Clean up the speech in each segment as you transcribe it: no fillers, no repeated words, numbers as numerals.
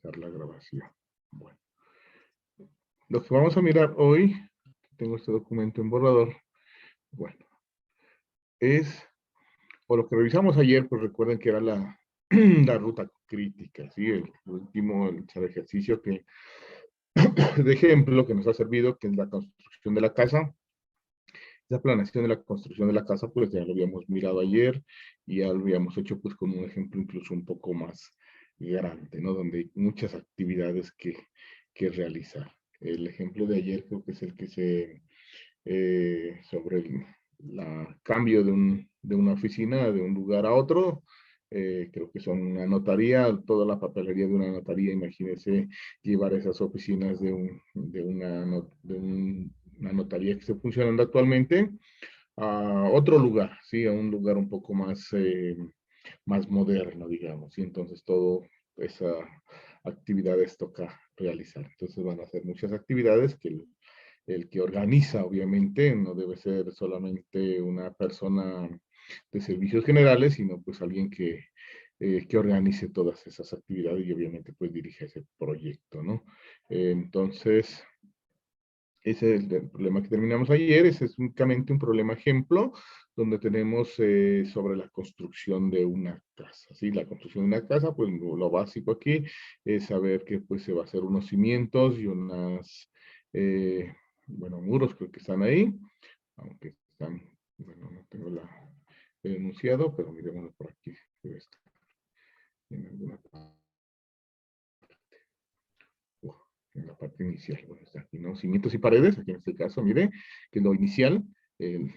iniciar la grabación. Bueno, lo que vamos a mirar hoy, tengo este documento en borrador, bueno, es, o lo que revisamos ayer, pues recuerden que era la, la ruta crítica, ¿sí? El último el ejercicio que, de ejemplo que nos ha servido, que es la construcción de la casa. Esa planeación de la construcción de la casa, pues ya lo habíamos mirado ayer y ya lo habíamos hecho pues con un ejemplo incluso un poco más grande, ¿no? Donde hay muchas actividades que realizar. El ejemplo de ayer creo que es el que se, sobre el cambio de una oficina de un lugar a otro, creo que son una notaría, toda la papelería de una notaría, imagínense llevar esas oficinas una notaría que esté funcionando actualmente a otro lugar, ¿sí? A un lugar un poco más, más moderno, digamos, y entonces todo esa actividades toca realizar. Entonces van a ser muchas actividades que el que organiza, obviamente, no debe ser solamente una persona de servicios generales, sino pues alguien que organice todas esas actividades y obviamente pues dirige ese proyecto, ¿no? Entonces, ese es el problema que terminamos ayer. Ese es únicamente un problema ejemplo donde tenemos sobre la construcción de una casa. ¿Sí? La construcción de una casa, pues lo básico aquí es saber que pues se va a hacer unos cimientos y unas, bueno, muros creo que están ahí, aunque están, bueno, no tengo el enunciado, pero miremoslo por aquí. Debe estar en alguna parte. En la parte inicial, bueno, está aquí, ¿no? Cimientos y paredes, aquí en este caso, mire, que es lo inicial. El,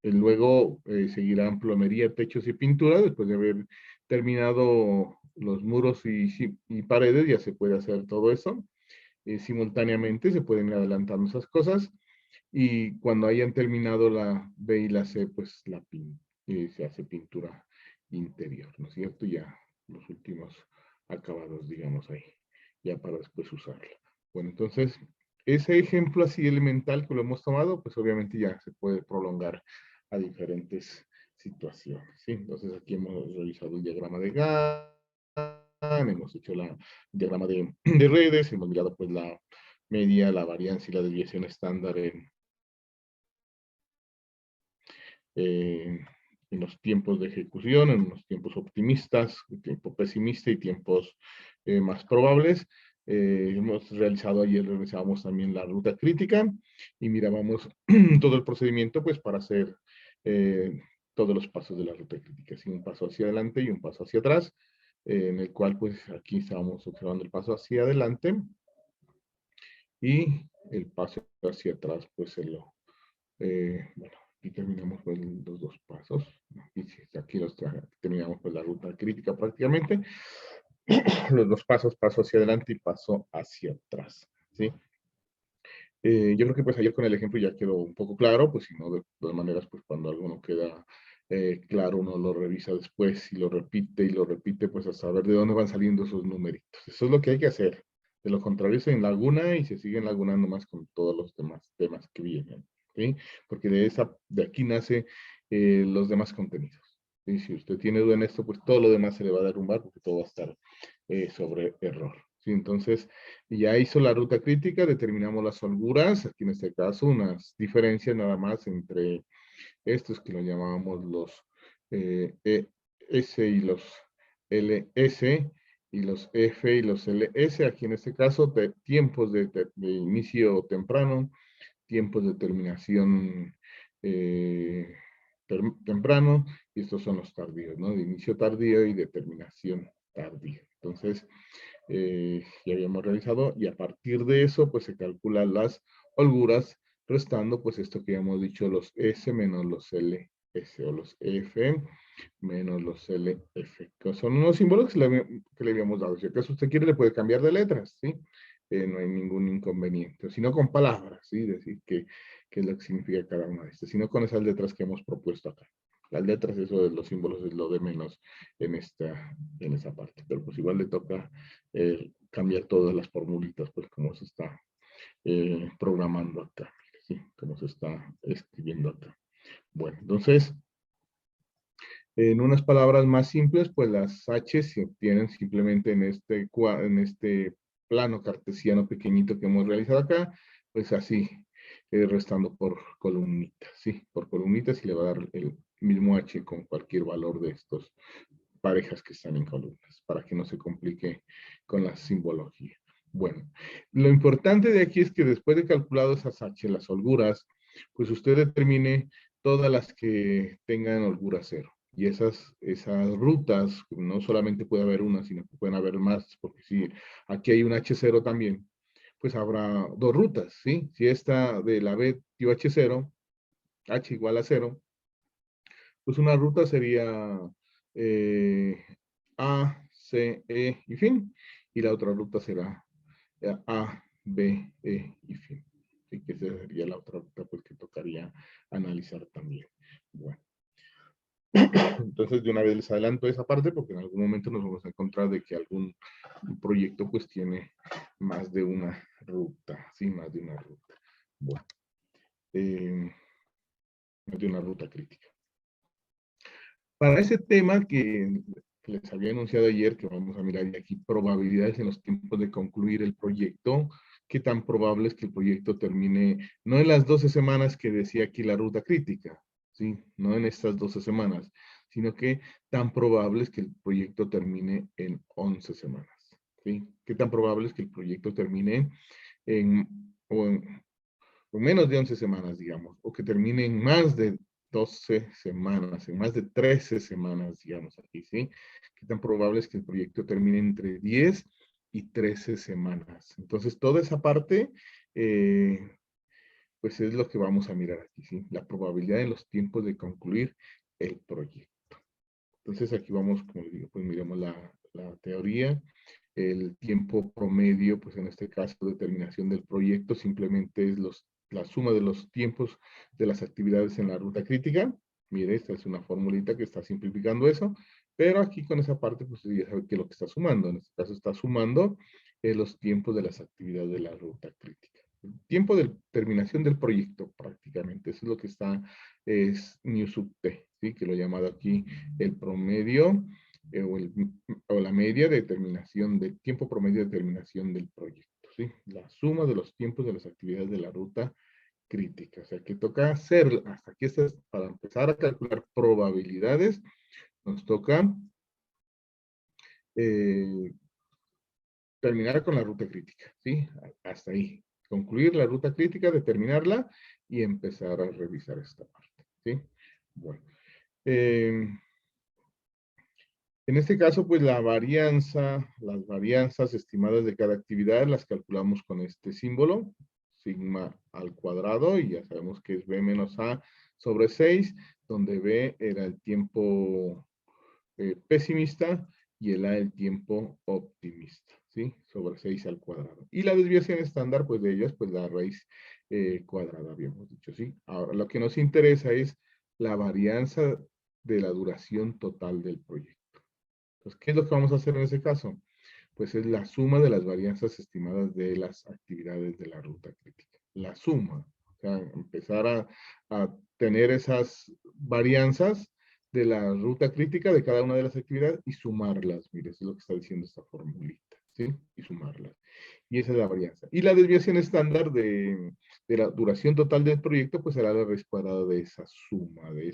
luego seguirán plomería, techos y pintura. Después de haber terminado los muros y paredes, ya se puede hacer todo eso. Simultáneamente se pueden ir adelantando esas cosas. Y cuando hayan terminado la B y la C, pues se hace pintura interior, ¿no es cierto? Ya los últimos acabados, digamos ahí, ya para después usarla. Bueno, entonces, ese ejemplo así elemental que lo hemos tomado, pues obviamente ya se puede prolongar a diferentes situaciones, ¿sí? Entonces aquí hemos revisado el diagrama de GAN, hemos hecho el diagrama de redes, hemos mirado pues la media, la varianza y la desviación estándar en los tiempos de ejecución, en los tiempos optimistas, tiempo pesimista y tiempos más probables. Hemos realizado ayer, realizábamos también la ruta crítica y mirábamos todo el procedimiento pues para hacer todos los pasos de la ruta crítica, así un paso hacia adelante y un paso hacia atrás, en el cual pues aquí estábamos observando el paso hacia adelante y el paso hacia atrás pues bueno, aquí terminamos pues, los dos pasos. Aquí terminamos pues, la ruta crítica prácticamente. Los dos pasos, paso hacia adelante y paso hacia atrás. ¿Sí? Yo creo que pues ayer con el ejemplo ya quedó un poco claro, pues si no, de todas maneras, pues cuando algo no queda claro, uno lo revisa después y lo repite, pues a saber de dónde van saliendo esos numeritos. Eso es lo que hay que hacer. De lo contrario, se enlaguna y se siguen lagunando más con todos los demás temas que vienen. ¿Sí? Porque de aquí nace los demás contenidos. ¿Sí? Si usted tiene duda en esto, pues todo lo demás se le va a derrumbar porque todo va a estar sobre error. ¿Sí? Entonces, ya hizo la ruta crítica, determinamos las holguras, aquí en este caso unas diferencias nada más entre estos que lo llamábamos los S y los LS, y los F y los LS, aquí en este caso tiempos de inicio temprano, tiempos de terminación temprano, y estos son los tardíos, ¿no? De inicio tardío y de terminación tardía. Entonces, ya habíamos realizado, y a partir de eso, pues se calculan las holguras, restando, pues esto que ya hemos dicho, los S menos los LS, o los F menos los LF, que son unos símbolos que le habíamos dado. Si acaso usted quiere, le puede cambiar de letras, ¿sí? No hay ningún inconveniente, sino con palabras, ¿sí? Decir qué es lo que significa cada una de estas, sino con esas letras que hemos propuesto acá. Las letras, eso de los símbolos es lo de menos en esa parte, pero pues igual le toca cambiar todas las formulitas, pues como se está programando acá, ¿sí? Como se está escribiendo acá. Bueno, entonces, En unas palabras más simples, pues las H se obtienen simplemente en este plano cartesiano pequeñito que hemos realizado acá, pues así, restando por columnitas, ¿sí? Por columnitas y le va a dar el mismo H con cualquier valor de estos parejas que están en columnas, para que no se complique con la simbología. Bueno, lo importante de aquí es que después de calculado esas H, las holguras, pues usted determine todas las que tengan holgura cero. Y esas rutas, no solamente puede haber una, sino que pueden haber más, porque si aquí hay un H0 también, pues habrá dos rutas, ¿sí? Si esta de la B dio H0, H igual a 0, pues una ruta sería eh, A, C, E y fin. Y la otra ruta será A, B, E y fin. Así que esa sería la otra ruta pues, que tocaría analizar también. Bueno, entonces de una vez les adelanto esa parte porque en algún momento nos vamos a encontrar de que algún proyecto pues tiene más de una ruta, sí, más de una ruta. Bueno, más de una ruta crítica. Para ese tema que les había anunciado ayer, que vamos a mirar aquí probabilidades en los tiempos de concluir el proyecto, qué tan probable es que el proyecto termine, no en las 12 semanas que decía aquí la ruta crítica, ¿sí? No en estas 12 semanas, sino que tan probable es que el proyecto termine en 11 semanas, ¿sí? ¿Qué tan probable es que el proyecto termine en, o en o menos de 11 semanas, digamos, o que termine en más de 12 semanas, en más de 13 semanas, digamos aquí, ¿sí? ¿Qué tan probable es que el proyecto termine entre 10 y 13 semanas? Entonces, toda esa parte, pues es lo que vamos a mirar aquí, ¿sí? La probabilidad en los tiempos de concluir el proyecto. Entonces, aquí vamos, como les digo, pues miremos la teoría. El tiempo promedio, pues en este caso, de terminación del proyecto, simplemente es la suma de los tiempos de las actividades en la ruta crítica. Mire, esta es una formulita que está simplificando eso, pero aquí con esa parte, pues ya sabe que lo que está sumando. En este caso está sumando los tiempos de las actividades de la ruta crítica. El tiempo de terminación del proyecto, prácticamente. Eso es lo que está, es new sub t, ¿sí? Que lo he llamado aquí el promedio o la media de terminación, de tiempo promedio de terminación del proyecto, ¿sí? La suma de los tiempos de las actividades de la ruta crítica. O sea, que toca hacer, hasta aquí está, para empezar a calcular probabilidades, nos toca eh, terminar con la ruta crítica, ¿sí? Hasta ahí. Concluir la ruta crítica, determinarla y empezar a revisar esta parte, ¿sí? Bueno. En este caso, pues las varianzas estimadas de cada actividad las calculamos con este símbolo, sigma al cuadrado, y ya sabemos que es B menos A sobre 6, donde B era el tiempo pesimista y el A el tiempo optimista, ¿sí? Sobre 6 al cuadrado. Y la desviación estándar, pues de ellas, pues la raíz cuadrada, habíamos dicho, ¿sí? Ahora, lo que nos interesa es la varianza de la duración total del proyecto. Entonces, ¿qué es lo que vamos a hacer en ese caso? Pues es la suma de las varianzas estimadas de las actividades de la ruta crítica. La suma. O sea, empezar a tener esas varianzas de la ruta crítica de cada una de las actividades y sumarlas. Mire, eso es lo que está diciendo esta formulita, ¿sí? Y sumarlas. Y esa es la varianza. Y la desviación estándar de la duración total del proyecto, pues será la raíz cuadrada de esa suma, de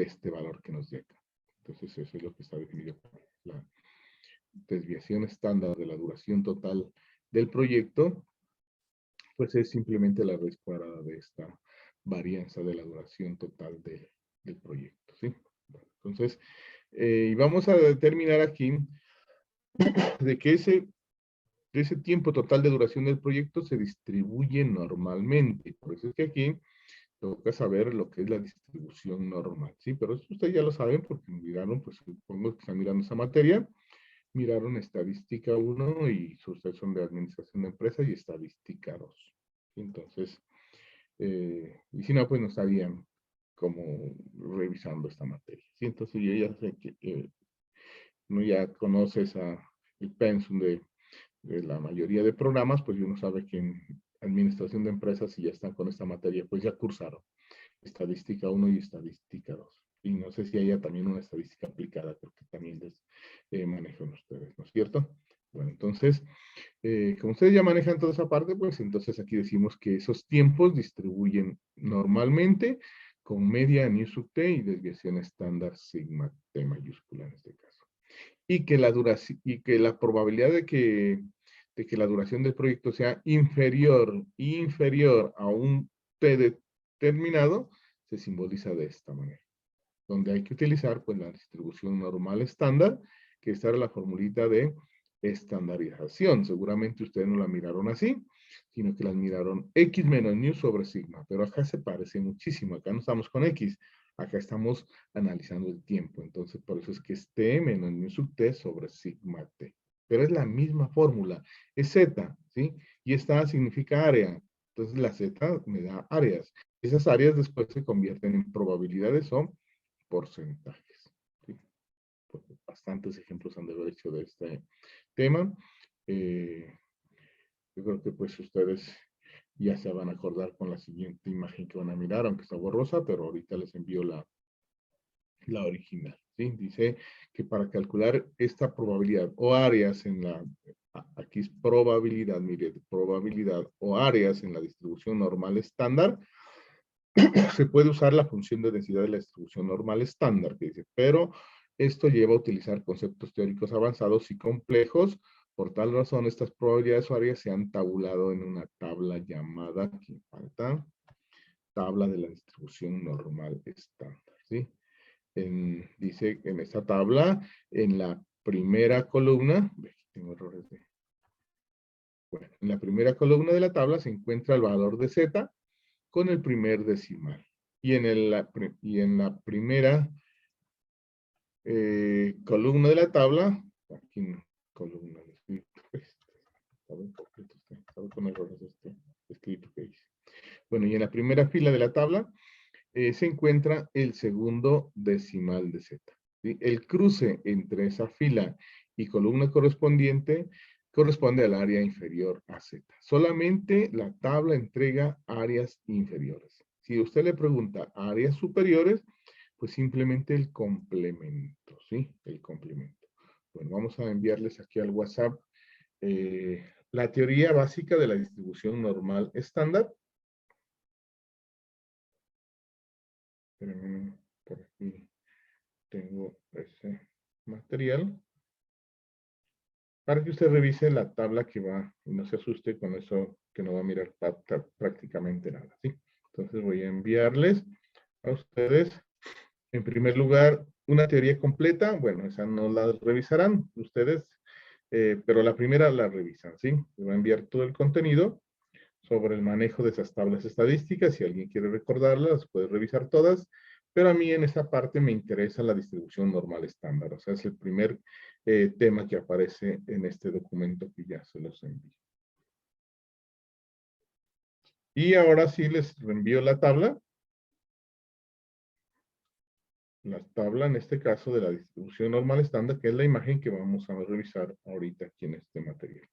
este valor que nos llega. Entonces, eso es lo que está definido por la desviación estándar de la duración total del proyecto, pues es simplemente la raíz cuadrada de esta varianza de la duración total del proyecto, ¿sí? Bueno, entonces, y vamos a determinar aquí de que ese tiempo total de duración del proyecto se distribuye normalmente. Por eso es que aquí toca saber lo que es la distribución normal, ¿sí? Pero eso ustedes ya lo saben porque miraron, pues supongo que están mirando esa materia, miraron estadística 1 y ustedes son de administración de empresas y estadística 2. Entonces, y si no, pues no estarían como revisando esta materia, ¿sí? Entonces yo ya sé que uno ya conoce el pensum de la mayoría de programas, pues uno sabe que en administración de empresas, si ya están con esta materia, pues ya cursaron estadística 1 y estadística 2. Y no sé si haya también una estadística aplicada, porque también les manejan ustedes, ¿no es cierto? Bueno, entonces, como ustedes ya manejan toda esa parte, pues entonces aquí decimos que esos tiempos distribuyen normalmente con media nu sub t y desviación estándar sigma t mayúscula en este caso. Y que la duración, y que la probabilidad de que la duración del proyecto sea inferior a un t determinado, se simboliza de esta manera, donde hay que utilizar pues la distribución normal estándar, que esta era la formulita de estandarización. Seguramente ustedes no la miraron así, sino que las miraron X menos nu sobre sigma, pero acá se parece muchísimo. Acá no estamos con X, acá estamos analizando el tiempo. Entonces, por eso es que es T menos nu sub T sobre sigma T. Pero es la misma fórmula, es Z, ¿sí? Y esta significa área. Entonces, la Z me da áreas. Esas áreas después se convierten en probabilidades o porcentajes. ¿Sí? Pues bastantes ejemplos han de haber hecho de este tema. Yo creo que pues ustedes ya se van a acordar con la siguiente imagen que van a mirar, aunque está borrosa, pero ahorita les envío la original. ¿Sí? Dice que para calcular esta probabilidad o áreas en la, aquí es probabilidad, mire, probabilidad o áreas en la distribución normal estándar, se puede usar la función de densidad de la distribución normal estándar, que dice, pero esto lleva a utilizar conceptos teóricos avanzados y complejos. Por tal razón, estas probabilidades o áreas se han tabulado en una tabla llamada, aquí falta, tabla de la distribución normal estándar, ¿sí? Dice en esta tabla, en la primera columna, tengo errores de, bueno, en la primera columna de la tabla se encuentra el valor de z con el primer decimal. Y en la primera columna de la tabla, aquí no, columna de escrito, estaba incompleto, estaba con errores este escrito que hice. Bueno, y en la primera fila de la tabla se encuentra el segundo decimal de z. ¿Sí? El cruce entre esa fila y columna correspondiente corresponde al área inferior a z. Solamente la tabla entrega áreas inferiores. Si usted le pregunta áreas superiores, pues simplemente el complemento, ¿sí? El complemento. Bueno, vamos a enviarles aquí al WhatsApp la teoría básica de la distribución normal estándar. Espérenme, por aquí tengo ese material para que usted revise la tabla que va y no se asuste con eso que no va a mirar prácticamente nada, ¿sí? Entonces voy a enviarles a ustedes, en primer lugar, una teoría completa. Bueno, esa no la revisarán ustedes, pero la primera la revisan, ¿sí? Les voy a enviar todo el contenido sobre el manejo de esas tablas estadísticas. Si alguien quiere recordarlas, puede revisar todas. Pero a mí en esta parte me interesa la distribución normal estándar. O sea, es el primer tema que aparece en este documento que ya se los envío. Y ahora sí les reenvío la tabla. La tabla en este caso de la distribución normal estándar, que es la imagen que vamos a revisar ahorita aquí en este material.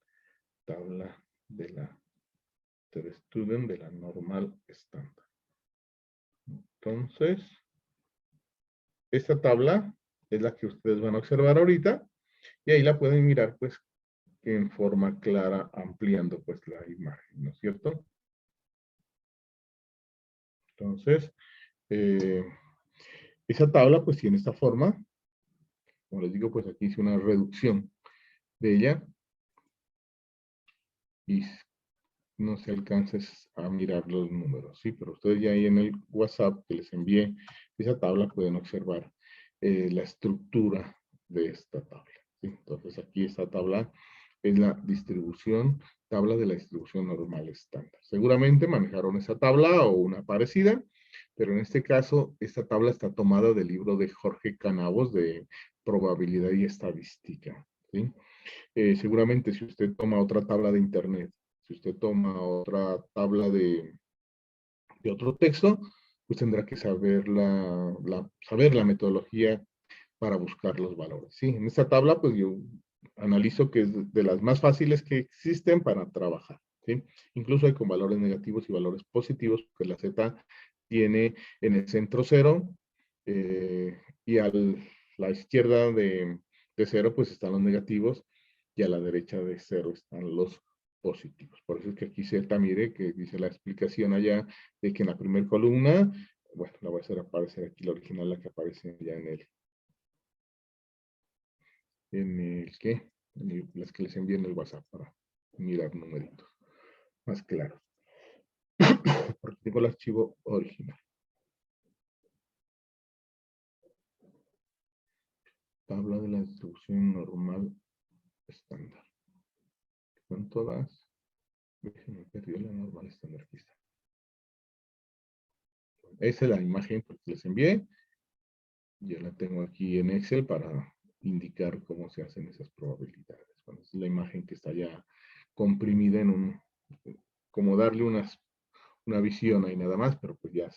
Tabla de la student de la normal estándar. Entonces, esta tabla es la que ustedes van a observar ahorita y ahí la pueden mirar pues en forma clara ampliando pues la imagen, ¿no es cierto? Entonces, esa tabla pues tiene esta forma. Como les digo, pues aquí hice una reducción de ella y no se alcanza a mirar los números, ¿sí? Pero ustedes ya ahí en el WhatsApp que les envié esa tabla pueden observar la estructura de esta tabla, ¿sí? Entonces aquí esta tabla es la distribución, tabla de la distribución normal estándar. Seguramente manejaron esa tabla o una parecida, pero en este caso esta tabla está tomada del libro de Jorge Canavos de probabilidad y estadística, ¿sí? Seguramente si usted toma otra tabla de internet, si usted toma otra tabla de otro texto, pues tendrá que saber saber la metodología para buscar los valores, ¿sí? En esta tabla, pues yo analizo que es de las más fáciles que existen para trabajar, ¿sí? Incluso hay con valores negativos y valores positivos, porque la Z tiene en el centro 0, y a la izquierda de 0 pues están los negativos y a la derecha de 0 están los positivos. Por eso es que aquí Z, mire, que dice la explicación allá de que en la primera columna, bueno, la voy a hacer aparecer aquí la original, la que aparece ya ¿qué? Las que les envié en el WhatsApp para mirar numeritos más claros. Porque tengo el archivo original. Tabla de la distribución normal estándar. Son todas. Me perdió la normal estándar. Aquí está. Esa es la imagen que les envié. Yo la tengo aquí en Excel para indicar cómo se hacen esas probabilidades. Bueno, es la imagen que está ya comprimida en un, como darle una visión ahí nada más, pero pues ya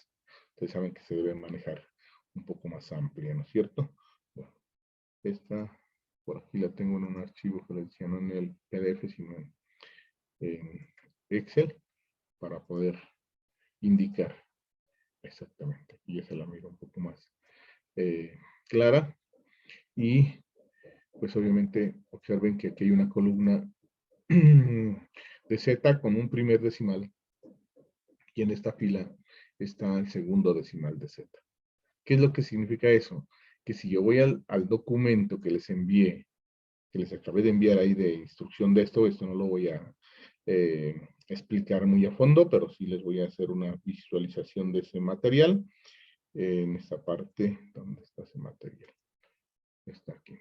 ustedes saben que se debe manejar un poco más amplia, ¿no es cierto? Bueno, esta por aquí la tengo en un archivo que les decía, no en el PDF, sino en Excel, para poder indicar exactamente. Y ya se la miro un poco más clara. Y pues obviamente observen que aquí hay una columna de Z con un primer decimal. Y en esta fila está el segundo decimal de Z. ¿Qué es lo que significa eso? Que si yo voy al documento que les envié, que les acabé de enviar ahí de instrucción de esto no lo voy a explicar muy a fondo, pero sí les voy a hacer una visualización de ese material. En esta parte, ¿dónde está ese material? Está aquí.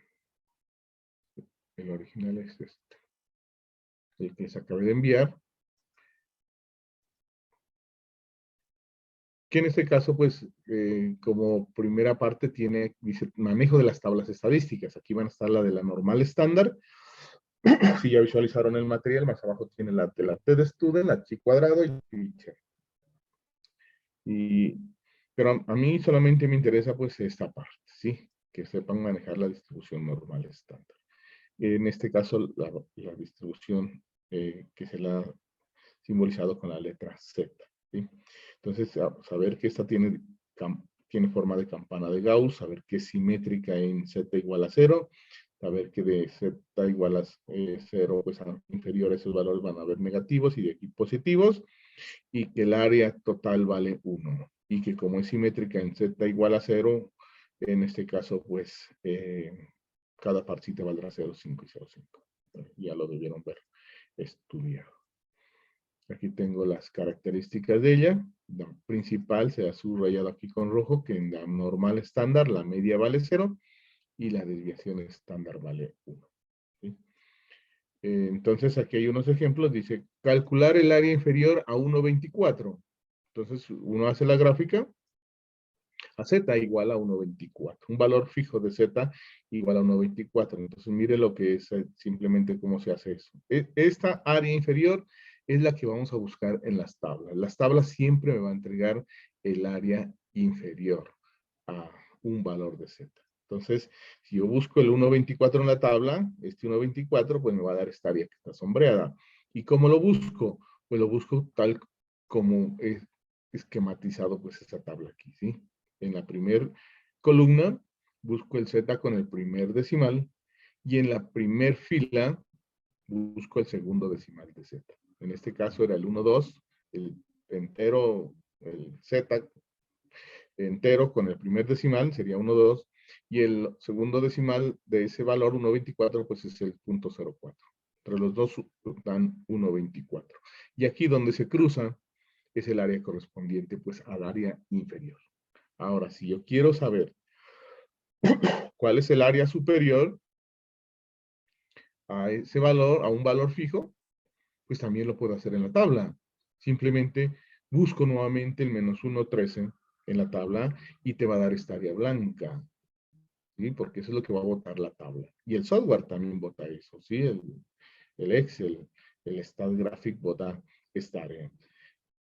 El original es este. El que les acabé de enviar. Que en este caso, pues, como primera parte tiene, dice, manejo de las tablas estadísticas. Aquí van a estar la de la normal estándar. Si ya visualizaron el material, más abajo tiene la de la T de student, la chi cuadrado y teacher. Pero a mí solamente me interesa, pues, esta parte, ¿sí? Que sepan manejar la distribución normal estándar. En este caso, la distribución que se la ha simbolizado con la letra Z, ¿sí? Entonces, saber que esta tiene forma de campana de Gauss, saber que es simétrica en Z igual a 0, saber que de Z igual a 0, pues inferior a esos valores van a haber negativos y de aquí positivos, y que el área total vale 1, y que como es simétrica en Z igual a 0, en este caso, pues, cada parcita valdrá 0,5 y 0,5. Ya lo debieron ver estudiado. Aquí tengo las características de ella. La principal se ha subrayado aquí con rojo, que en la normal estándar la media vale 0 y la desviación estándar vale 1. ¿Sí? Entonces aquí hay unos ejemplos. Dice, calcular el área inferior a 1,24. Entonces uno hace la gráfica a Z igual a 1,24. Un valor fijo de Z igual a 1,24. Entonces mire lo que es simplemente cómo se hace eso. Esta área inferior es la que vamos a buscar en las tablas. Las tablas siempre me van a entregar el área inferior a un valor de Z. Entonces, si yo busco el 1,24 en la tabla, este 1,24, pues me va a dar esta área que está sombreada. ¿Y cómo lo busco? Pues lo busco tal como es esquematizado pues esta tabla aquí, ¿sí? En la primera columna busco el Z con el primer decimal y en la primer fila busco el segundo decimal de Z. En este caso era el 1, 2, el entero, el Z entero con el primer decimal sería 1, 2 y el segundo decimal de ese valor 1,24 pues es el 0.04. Entre los dos dan 1,24. Y aquí donde se cruza es el área correspondiente pues al área inferior. Ahora, si yo quiero saber cuál es el área superior a ese valor, a un valor fijo, pues también lo puedo hacer en la tabla. Simplemente busco nuevamente el menos 1,13 en la tabla y te va a dar esta área blanca, ¿sí? Porque eso es lo que va a botar la tabla. Y el software también bota eso, ¿sí? El Excel, el StatGraphic bota esta área.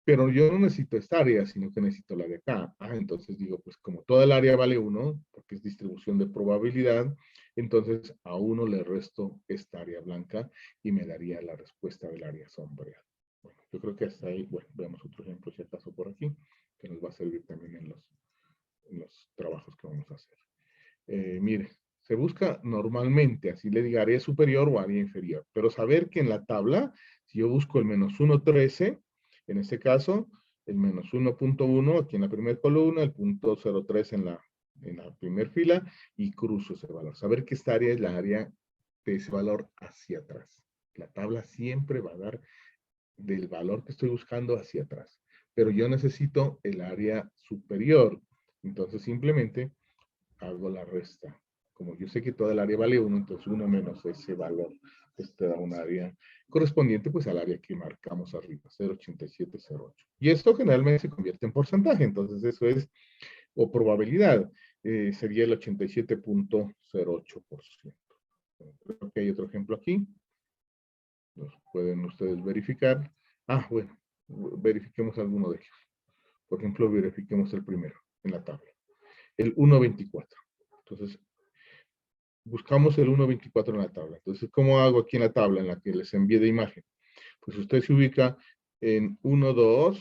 Pero yo no necesito esta área, sino que necesito la de acá. Entonces digo, pues como toda el área vale 1, porque es distribución de probabilidad, entonces a 1 le resto esta área blanca y me daría la respuesta del área sombreada. Bueno, yo creo que hasta ahí, bueno, veamos otro ejemplo si acaso por aquí, que nos va a servir también en los los trabajos que vamos a hacer. Mire, se busca normalmente, así le diga área superior o área inferior, pero saber que en la tabla, si yo busco el menos 1.13, en este caso, el menos 1.1 aquí en la primera columna, el punto 0.3 en la primera fila, y cruzo ese valor. Saber que esta área es la área de ese valor hacia atrás. La tabla siempre va a dar del valor que estoy buscando hacia atrás, pero yo necesito el área superior. Entonces simplemente hago la resta. Como yo sé que toda el área vale 1, entonces 1 menos ese valor, pues te da un área correspondiente pues al área que marcamos arriba, 0.8708. Y esto generalmente se convierte en porcentaje, entonces eso es, o probabilidad, sería el 87.08%. Creo que hay otro ejemplo aquí. Los pueden ustedes verificar. Ah, bueno, verifiquemos alguno de ellos. Por ejemplo, verifiquemos el primero en la tabla. El 1.24. Entonces, buscamos el 1.24 en la tabla. Entonces, ¿cómo hago aquí en la tabla en la que les envié de imagen? Pues usted se ubica en 1.2.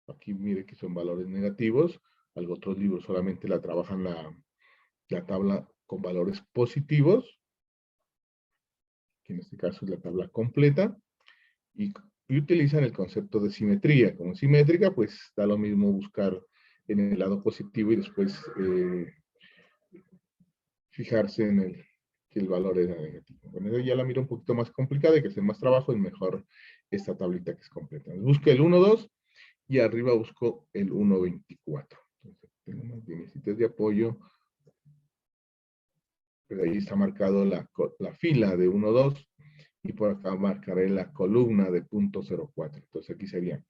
Aquí mire que son valores negativos. Algunos otros libros solamente la trabajan la tabla con valores positivos. Que en este caso es la tabla completa. Y utilizan el concepto de simetría. Como simétrica, pues da lo mismo buscar en el lado positivo y después fijarse en que el valor era negativo. Bueno, ya la miro un poquito más complicada, hay que hacer más trabajo, es mejor esta tablita que es completa. Busco el 1.2 y arriba busco el 1.24. Entonces, tengo más lineecitas de apoyo. Pero ahí está marcado la fila de 1.2 y por acá marcaré la columna de 0.04. Entonces aquí sería,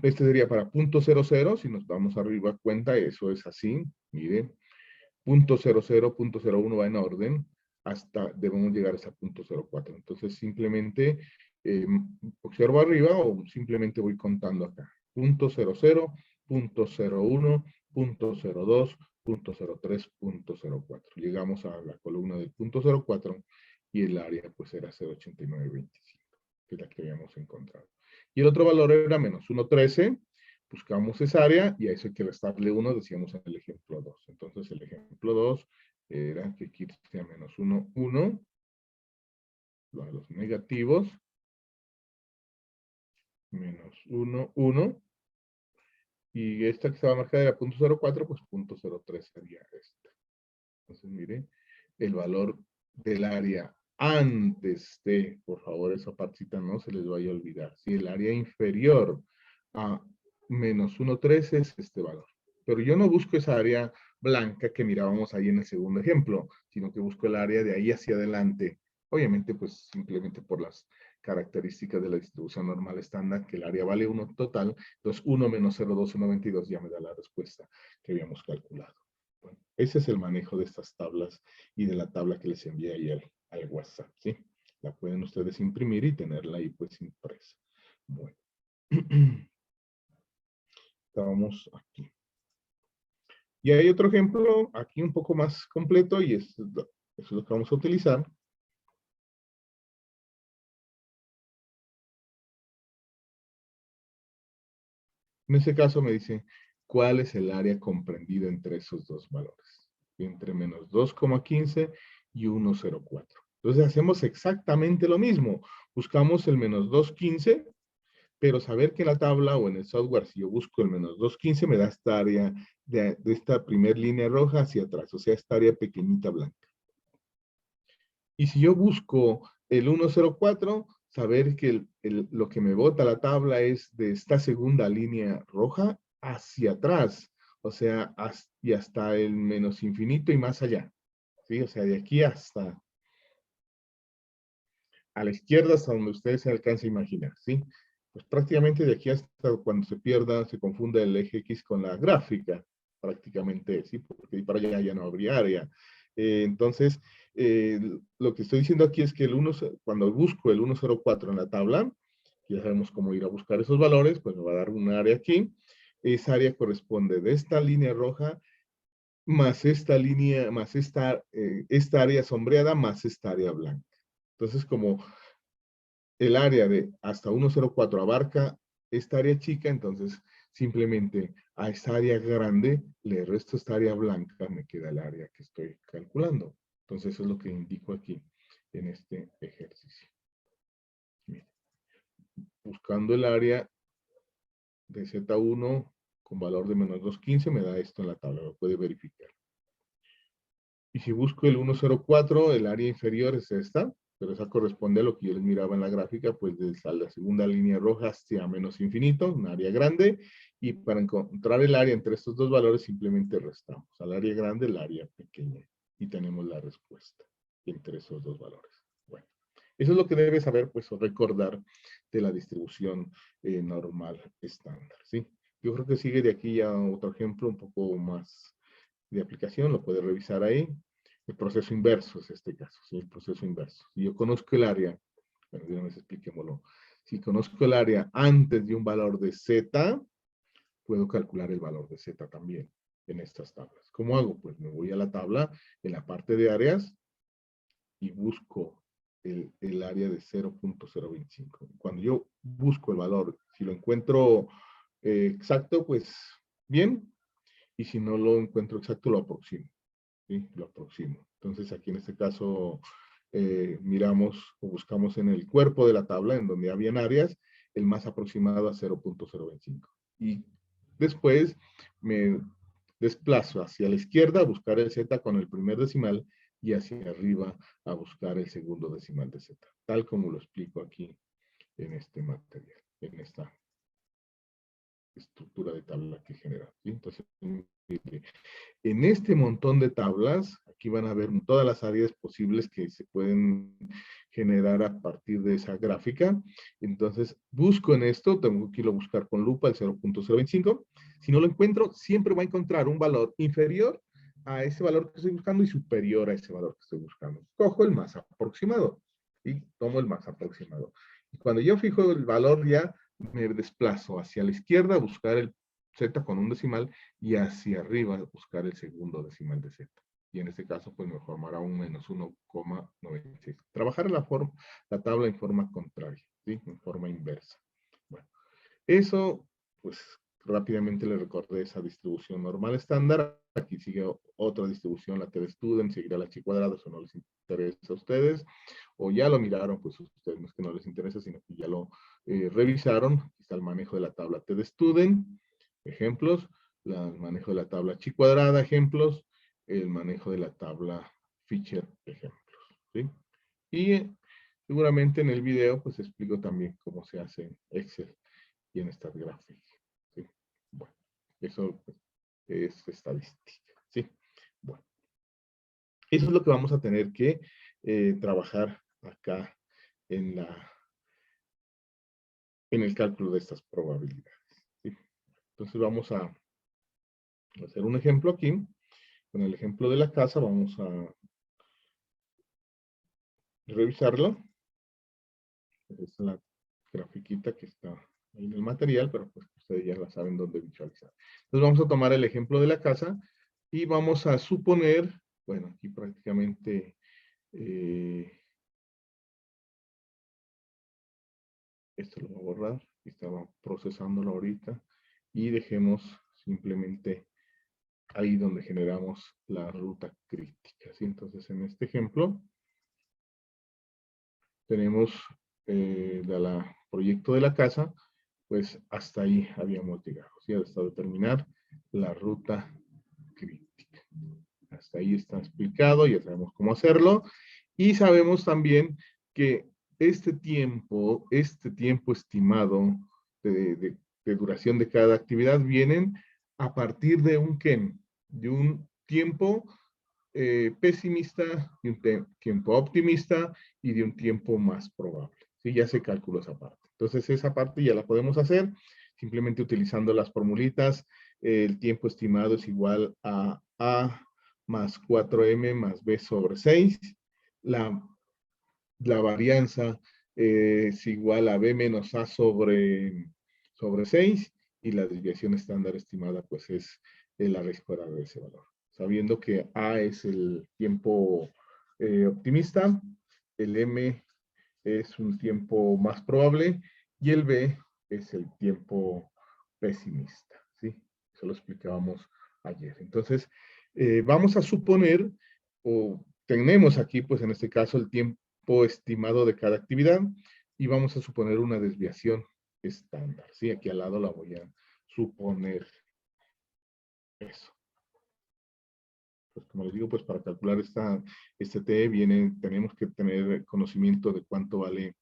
este sería para 0.00, si nos vamos arriba cuenta, eso es así, miren, 0.00, 0.01 va en orden, hasta debemos llegar a ese 0.04. Entonces simplemente observo arriba o simplemente voy contando acá. 0.00, 0.01, 0.02, 0.03, 0.04. Llegamos a la columna del 0.04 y el área pues era 0.8925, que es la que habíamos encontrado. Y el otro valor era menos 1.13. Buscamos esa área y a eso hay que restarle 1, decíamos en el ejemplo 2. Entonces el ejemplo 2 era que aquí sea menos 1, 1, los negativos, menos 1, 1, y esta que estaba marcada era 0.04, pues 0.03 sería esta. Entonces mire, el valor del área antes de, por favor, esa partita no se les vaya a olvidar. Si el área inferior a menos 1.13 es este valor. Pero yo no busco esa área blanca que mirábamos ahí en el segundo ejemplo, sino que busco el área de ahí hacia adelante. Obviamente, pues simplemente por las características de la distribución normal estándar, que el área vale 1 total, entonces 1 menos 0.2, 1.22 ya me da la respuesta que habíamos calculado. Bueno, ese es el manejo de estas tablas y de la tabla que les envié ahí al WhatsApp, ¿sí? La pueden ustedes imprimir y tenerla ahí pues impresa. Bueno. Estábamos aquí. Y hay otro ejemplo aquí un poco más completo y eso es lo que vamos a utilizar. En este caso me dice, ¿cuál es el área comprendida entre esos dos valores? Entre menos 2,15 y 1,04. Entonces hacemos exactamente lo mismo. Buscamos el menos 2,15, pero saber que en la tabla o en el software, si yo busco el menos 2,15, me da esta área de esta primer línea roja hacia atrás, o sea, esta área pequeñita blanca. Y si yo busco el 1,04, saber que lo que me bota la tabla es de esta segunda línea roja hacia atrás, o sea, y hasta el menos infinito y más allá, ¿sí? O sea, de aquí hasta a la izquierda, hasta donde ustedes se alcance a imaginar, ¿sí? Pues prácticamente de aquí hasta cuando se pierda, se confunda el eje X con la gráfica, prácticamente, ¿sí? Porque para allá ya no habría área. Entonces, lo que estoy diciendo aquí es que cuando busco el 1,04 en la tabla, ya sabemos cómo ir a buscar esos valores, pues me va a dar un área aquí. Esa área corresponde de esta línea roja más esta línea, más esta área sombreada, más esta área blanca. Entonces, como el área de hasta 1,04 abarca esta área chica, entonces simplemente a esta área grande le resto esta área blanca, me queda el área que estoy calculando. Entonces eso es lo que indico aquí en este ejercicio. Miren, buscando el área de Z1 con valor de menos 215 me da esto en la tabla, lo puede verificar. Y si busco el 104, el área inferior es esta, pero esa corresponde a lo que yo les miraba en la gráfica, pues desde la segunda línea roja hacia menos infinito, un área grande, y para encontrar el área entre estos dos valores simplemente restamos al área grande el área pequeña, y tenemos la respuesta entre esos dos valores. Bueno, eso es lo que debes saber, pues, o recordar de la distribución normal estándar, ¿sí? Yo creo que sigue de aquí ya otro ejemplo un poco más de aplicación, lo puedes revisar ahí. El proceso inverso es este caso, ¿sí? El proceso inverso. Si yo conozco el área, bueno, de una vez expliquémoslo. Si conozco el área antes de un valor de Z, puedo calcular el valor de Z también en estas tablas. ¿Cómo hago? Pues me voy a la tabla en la parte de áreas y busco el área de 0.025. Cuando yo busco el valor, si lo encuentro exacto, pues bien, y si no lo encuentro exacto, lo aproximo. ¿Sí? Lo aproximo. Entonces, aquí en este caso, miramos o buscamos en el cuerpo de la tabla, en donde habían áreas, el más aproximado a 0.025. Y después me desplazo hacia la izquierda a buscar el Z con el primer decimal y hacia arriba a buscar el segundo decimal de Z, tal como lo explico aquí en este material, en esta estructura de tabla que genera. ¿Sí? Entonces, en este montón de tablas, aquí van a ver todas las áreas posibles que se pueden generar a partir de esa gráfica. Entonces, busco en esto, tengo que irlo a buscar con lupa el 0.025. Si no lo encuentro, siempre va a encontrar un valor inferior a ese valor que estoy buscando y superior a ese valor que estoy buscando. Cojo el más aproximado y tomo el más aproximado. Y cuando yo fijo el valor ya, me desplazo hacia la izquierda a buscar el Z con un decimal y hacia arriba buscar el segundo decimal de Z. Y en este caso, pues me formará un menos 1,96. Trabajar la tabla en forma contraria, ¿sí? En forma inversa. Bueno, eso, pues rápidamente le recordé esa distribución normal estándar. Aquí sigue otra distribución, la TDStudent, seguirá la chi cuadrada, eso no les interesa a ustedes, o ya lo miraron, pues ustedes no es que no les interesa, sino que ya lo revisaron. Aquí está el manejo de la tabla TDStudent, ejemplos, el manejo de la tabla chi cuadrada, ejemplos, el manejo de la tabla Fisher, ejemplos, ¿sí? Y seguramente en el video, pues explico también cómo se hace en Excel y en estas gráficas, ¿sí? Bueno, eso pues, es estadística, ¿sí? Bueno, eso es lo que vamos a tener que trabajar acá en el cálculo de estas probabilidades, ¿sí? Entonces vamos a hacer un ejemplo aquí. Con el ejemplo de la casa vamos a revisarlo. Esta es la grafiquita que está ahí en el material, pero pues ustedes ya la saben dónde visualizar. Entonces vamos a tomar el ejemplo de la casa y vamos a suponer, bueno, aquí prácticamente esto lo voy a borrar, estaba procesándolo ahorita, y dejemos simplemente ahí donde generamos la ruta crítica, ¿sí? Entonces en este ejemplo tenemos el proyecto de la casa, pues hasta ahí habíamos llegado, ¿sí? Hasta determinar la ruta crítica. Hasta ahí está explicado, ya sabemos cómo hacerlo, y sabemos también que este tiempo estimado de duración de cada actividad vienen a partir de un ¿qué? De un tiempo pesimista, de un tiempo optimista y de un tiempo más probable. ¿Sí? Ya se calculó esa parte. Entonces esa parte ya la podemos hacer simplemente utilizando las formulitas. El tiempo estimado es igual a A más 4M más B sobre 6. La varianza es igual a B menos A sobre 6 y la desviación estándar estimada pues es la raíz cuadrada de ese valor. Sabiendo que A es el tiempo optimista, el M es un tiempo más probable y el B es el tiempo pesimista, ¿sí? Eso lo explicábamos ayer. Entonces, vamos a suponer, o tenemos aquí, pues en este caso, el tiempo estimado de cada actividad, y vamos a suponer una desviación estándar, ¿sí? Aquí al lado la voy a suponer eso. Pues como les digo, pues para calcular este T tenemos que tener conocimiento de cuánto vale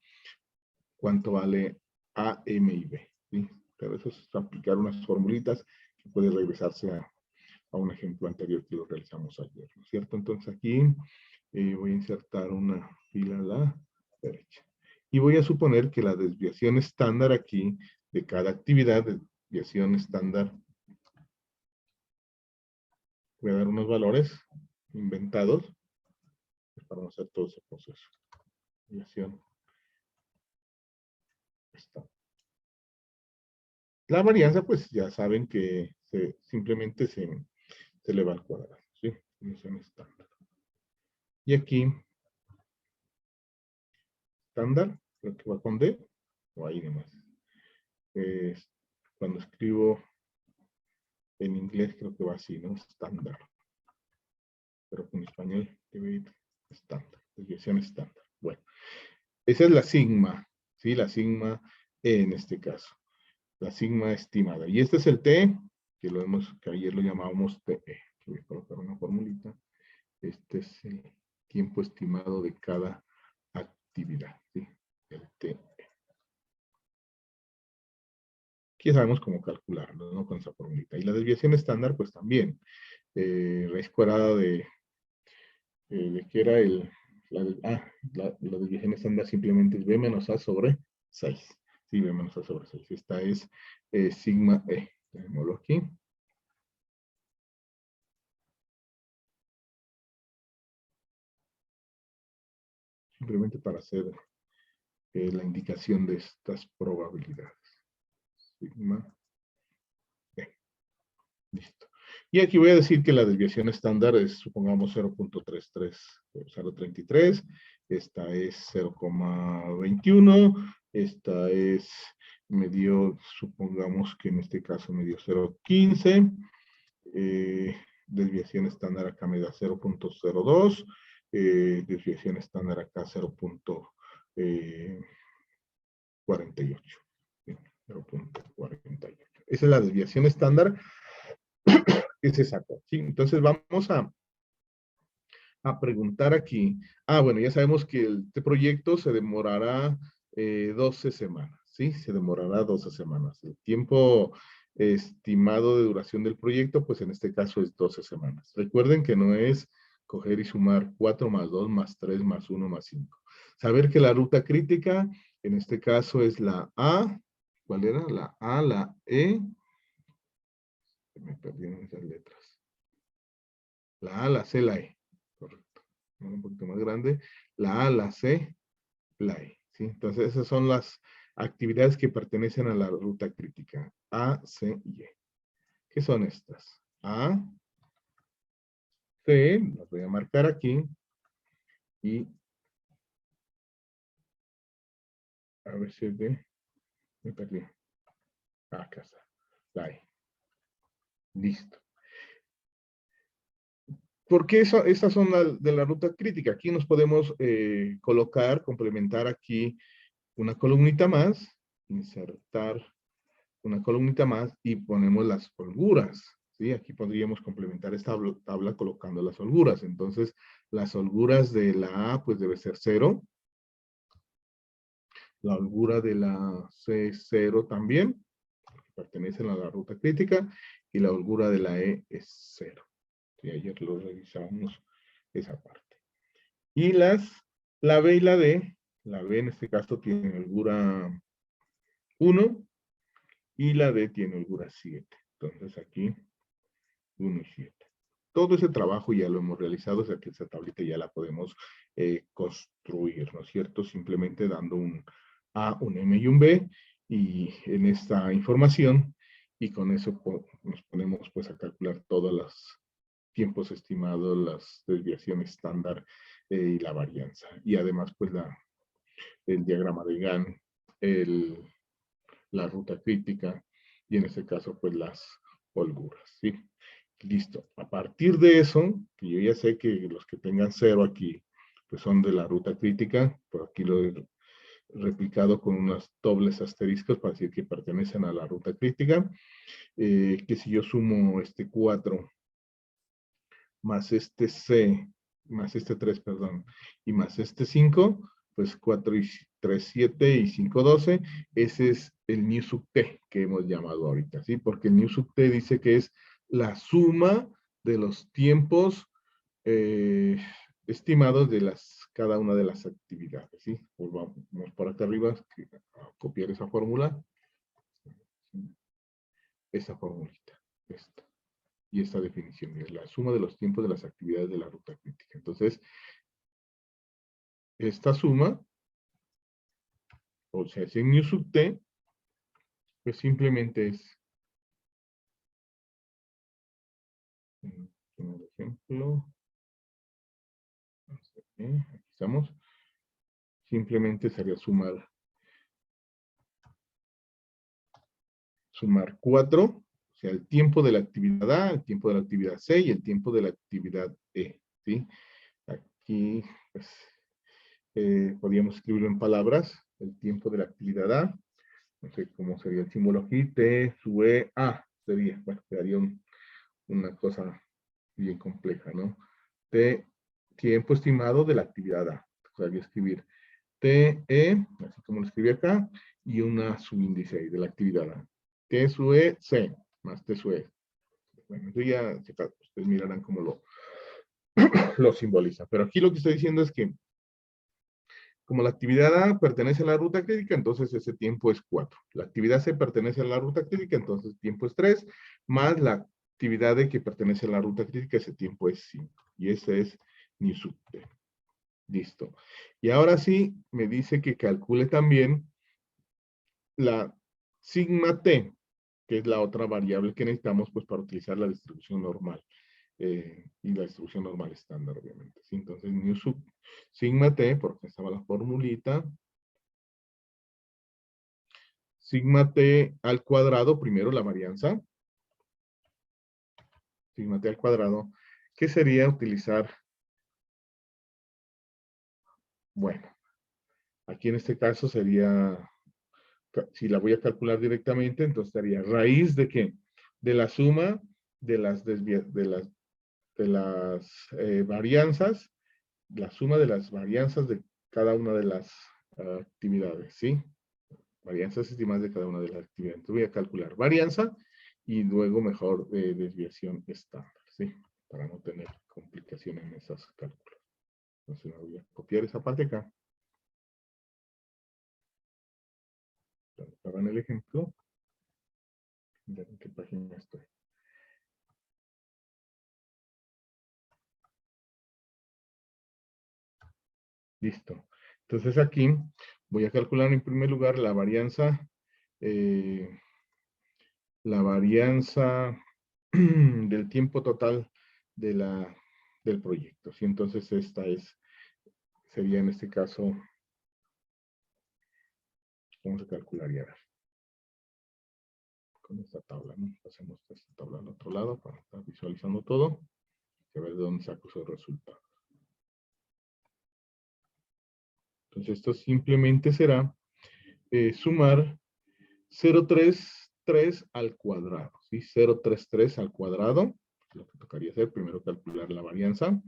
A, M y B, ¿sí? Pero eso es aplicar unas formulitas que puede regresarse a un ejemplo anterior que lo realizamos ayer, ¿no es cierto? Entonces aquí voy a insertar una fila a la derecha. Y voy a suponer que la desviación estándar aquí de cada actividad, desviación estándar, voy a dar unos valores inventados para no hacer todo ese proceso. Desviación estándar. La varianza, pues ya saben que simplemente se eleva al cuadrado, ¿sí? Desviación estándar. Y aquí, estándar, creo que va con D, o ahí demás. Cuando escribo en inglés creo que va así, ¿no? Estándar. Pero en español debe ir estándar, desviación estándar. Bueno, esa es la sigma, ¿sí? La sigma en este caso. La sigma estimada. Y este es el T, que ayer lo llamábamos TE. Voy a colocar una formulita. Este es el tiempo estimado de cada actividad, ¿sí? El TE. Aquí sabemos cómo calcularlo, ¿no? Con esa formulita. Y la desviación estándar, pues también. Raíz cuadrada de que era la desviación estándar simplemente es B menos A sobre 6. Sí, B menos A sobre 6. Esta es sigma E. Tengámoslo aquí. Simplemente para hacer la indicación de estas probabilidades. Sigma E. Listo. Y aquí voy a decir que la desviación estándar es, supongamos, 0.33. Esta es 0,21. Esta es, supongamos que en este caso me dio 0.15. Desviación estándar acá me da 0.02. Desviación estándar acá 0.48. 0.48. Esa es la desviación estándar que se sacó, ¿sí? Entonces vamos a preguntar aquí. Bueno, ya sabemos que este proyecto se demorará 12 semanas, ¿sí? Se demorará 12 semanas. El tiempo estimado de duración del proyecto, pues en este caso es 12 semanas. Recuerden que no es coger y sumar 4 más 2 más 3 más 1 más 5. Saber que la ruta crítica, en este caso es la A. ¿Cuál era? La A, la E. Me perdieron esas letras. La A, la C, la E. Correcto. Un poquito más grande. La A, la C, la E. ¿Sí? Entonces, esas son las actividades que pertenecen a la ruta crítica. A, C y E. ¿Qué son estas? A, C, las voy a marcar aquí. Y a ver si es de... Me perdí. Acá está. La E. Listo. ¿Por qué estas son de la ruta crítica? Aquí nos podemos colocar, complementar aquí una columnita más, insertar una columnita más y ponemos las holguras, ¿sí? Aquí podríamos complementar esta tabla colocando las holguras. Entonces, las holguras de la A, pues debe ser 0. La holgura de la C es 0 también, porque pertenecen a la ruta crítica, y la holgura de la E es 0. Y ayer lo revisamos esa parte. Y la B y la D, la B en este caso tiene holgura 1 y la D tiene holgura 7. Entonces aquí 1 y 7. Todo ese trabajo ya lo hemos realizado, o sea que esa tablita ya la podemos construir, ¿no es cierto? Simplemente dando un A, un M y un B, y en esta información, y con eso nos ponemos pues a calcular todos los tiempos estimados, las desviaciones estándar y la varianza. Y además pues el diagrama de Gantt, la ruta crítica, y en este caso, pues las holguras, ¿sí? Listo. A partir de eso, que yo ya sé que los que tengan 0 aquí, pues son de la ruta crítica, por aquí lo he replicado con unos dobles asteriscos para decir que pertenecen a la ruta crítica, que si yo sumo este 4 más este C, más este 3, perdón, y más este 5, pues 4 y 3, 7 y 5, 12, ese es el nu sub t que hemos llamado ahorita, ¿sí? Porque el nu sub t dice que es la suma de los tiempos estimados de cada una de las actividades, ¿sí? Pues vamos por acá arriba a copiar esa fórmula, esa formulita, esta. Y esta definición es la suma de los tiempos de las actividades de la ruta crítica. Entonces, esta suma, o sea, ese nu sub t, pues simplemente es, por ejemplo, aquí estamos, simplemente sería sumar 4, o sea, el tiempo de la actividad A, el tiempo de la actividad C y el tiempo de la actividad E, ¿sí? Aquí, pues, podríamos escribirlo en palabras, el tiempo de la actividad A, no sé cómo sería el símbolo aquí, T sub E A, sería, bueno, quedaría una cosa bien compleja, ¿no? T, tiempo estimado de la actividad A, podría escribir TE, así como lo escribí acá, y una subíndice ahí de la actividad A. T sub E, C, más T sub E. Bueno, eso ya, ustedes mirarán cómo lo simboliza. Pero aquí lo que estoy diciendo es que como la actividad A pertenece a la ruta crítica, entonces ese tiempo es 4. La actividad C pertenece a la ruta crítica, entonces el tiempo es 3, más la actividad D que pertenece a la ruta crítica, ese tiempo es 5. Y ese es nu sub t. Listo. Y ahora sí, me dice que calcule también la sigma t, que es la otra variable que necesitamos pues, para utilizar la distribución normal. Y la distribución normal estándar, obviamente. ¿Sí? Entonces, nu sub sigma t, porque estaba la formulita, sigma t al cuadrado, primero la varianza, sigma t al cuadrado, que sería utilizar, bueno, aquí en este caso sería, si la voy a calcular directamente, entonces estaría raíz de qué? De la suma de las varianzas, la suma de las varianzas de cada una de las actividades, ¿sí? Varianzas estimadas de cada una de las actividades. Entonces voy a calcular varianza y luego mejor desviación estándar, ¿sí? Para no tener complicaciones en esos cálculos. Entonces voy a copiar esa parte acá. Para el ejemplo, ¿en qué página estoy? Listo. Entonces aquí voy a calcular en primer lugar eh, la varianza del tiempo total del proyecto. ¿Sí? Entonces esta sería en este caso, ¿cómo se calcularía? Con esta tabla, ¿no? Hacemos esta tabla al otro lado para estar visualizando todo y ver de dónde saco esos resultados. Entonces esto simplemente será sumar 0,33 al cuadrado, ¿sí? 0,33 al cuadrado, lo que tocaría hacer, primero calcular la varianza,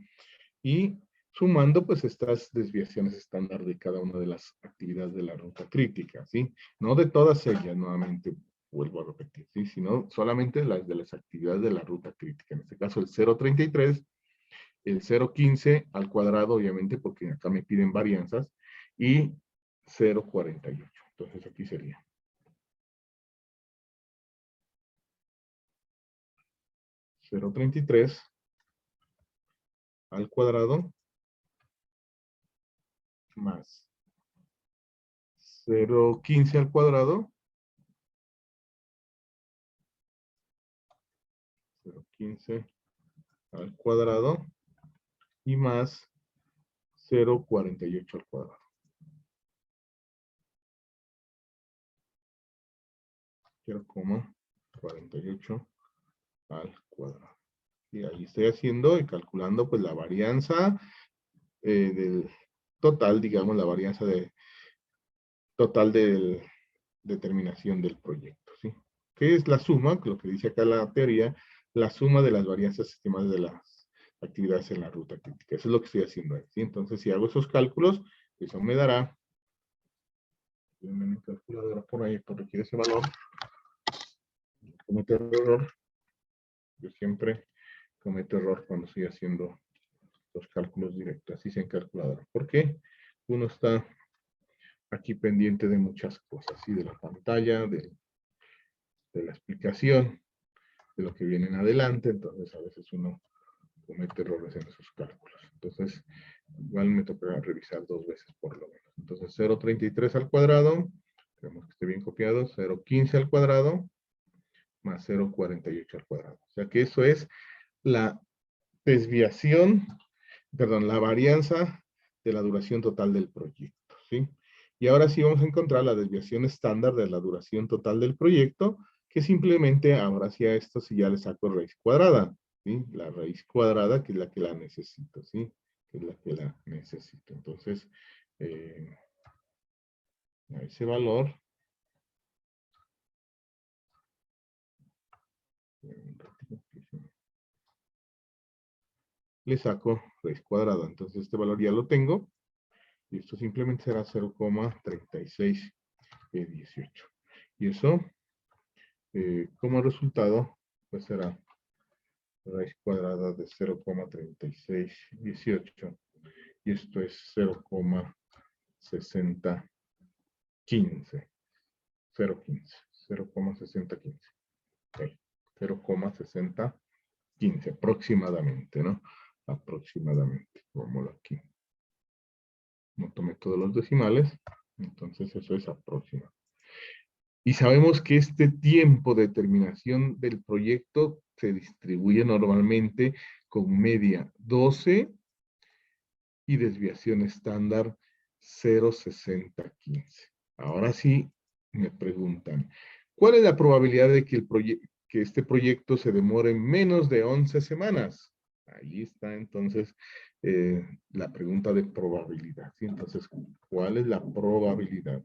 y sumando pues estas desviaciones estándar de cada una de las actividades de la ruta crítica, ¿sí? No de todas ellas, nuevamente vuelvo a repetir, ¿sí? Sino solamente las de las actividades de la ruta crítica. En este caso el 0,33, el 0,15 al cuadrado, obviamente, porque acá me piden varianzas, y 0,48. Entonces aquí sería 0,33 al cuadrado más 0,15 al cuadrado, 0,15 al cuadrado y más 0,48 al cuadrado. Quiero coma. 48 al cuadrado. Y ahí estoy haciendo y calculando pues la varianza del total, digamos, la varianza total de determinación del proyecto, ¿sí? ¿Qué es la suma? Lo que dice acá la teoría, la suma de las varianzas estimadas de las actividades en la ruta crítica. Eso es lo que estoy haciendo ahí, ¿sí? Entonces, si hago esos cálculos, eso me dará, mi calculadora por ahí, por requiere ese valor, cometo error, yo siempre cometo error cuando estoy haciendo los cálculos directos, así sea en calculadora. ¿Por qué? Uno está aquí pendiente de muchas cosas, ¿sí? De la pantalla, de la explicación, de lo que viene en adelante, entonces a veces uno comete errores en esos cálculos. Entonces, igual me toca revisar 2 veces por lo menos. Entonces, 0,33 al cuadrado, queremos que esté bien copiado, 0,15 al cuadrado, más 0,48 al cuadrado. O sea que eso es la desviación, perdón, la varianza de la duración total del proyecto, ¿sí? Y ahora sí vamos a encontrar la desviación estándar de la duración total del proyecto, que simplemente ahora sí a esto sí ya le saco raíz cuadrada, ¿sí? La raíz cuadrada que es la que la necesito, ¿sí? Que es la que la necesito. Entonces, a ese valor, le saco raíz cuadrada. Entonces este valor ya lo tengo. Y esto simplemente será 0,3618. Y eso, como resultado, pues será raíz cuadrada de 0,3618. Y esto es 0,6015. 0,15. 0,6015. 0,6015 aproximadamente, ¿no? Aproximadamente, como aquí. No tomé todos los decimales, entonces eso es aproximado. Y sabemos que este tiempo de terminación del proyecto se distribuye normalmente con media 12 y desviación estándar 0,6015. Ahora sí me preguntan, ¿cuál es la probabilidad de que, que este proyecto se demore menos de 11 semanas? Ahí está entonces la pregunta de probabilidad. ¿Sí? Entonces, ¿cuál es la probabilidad?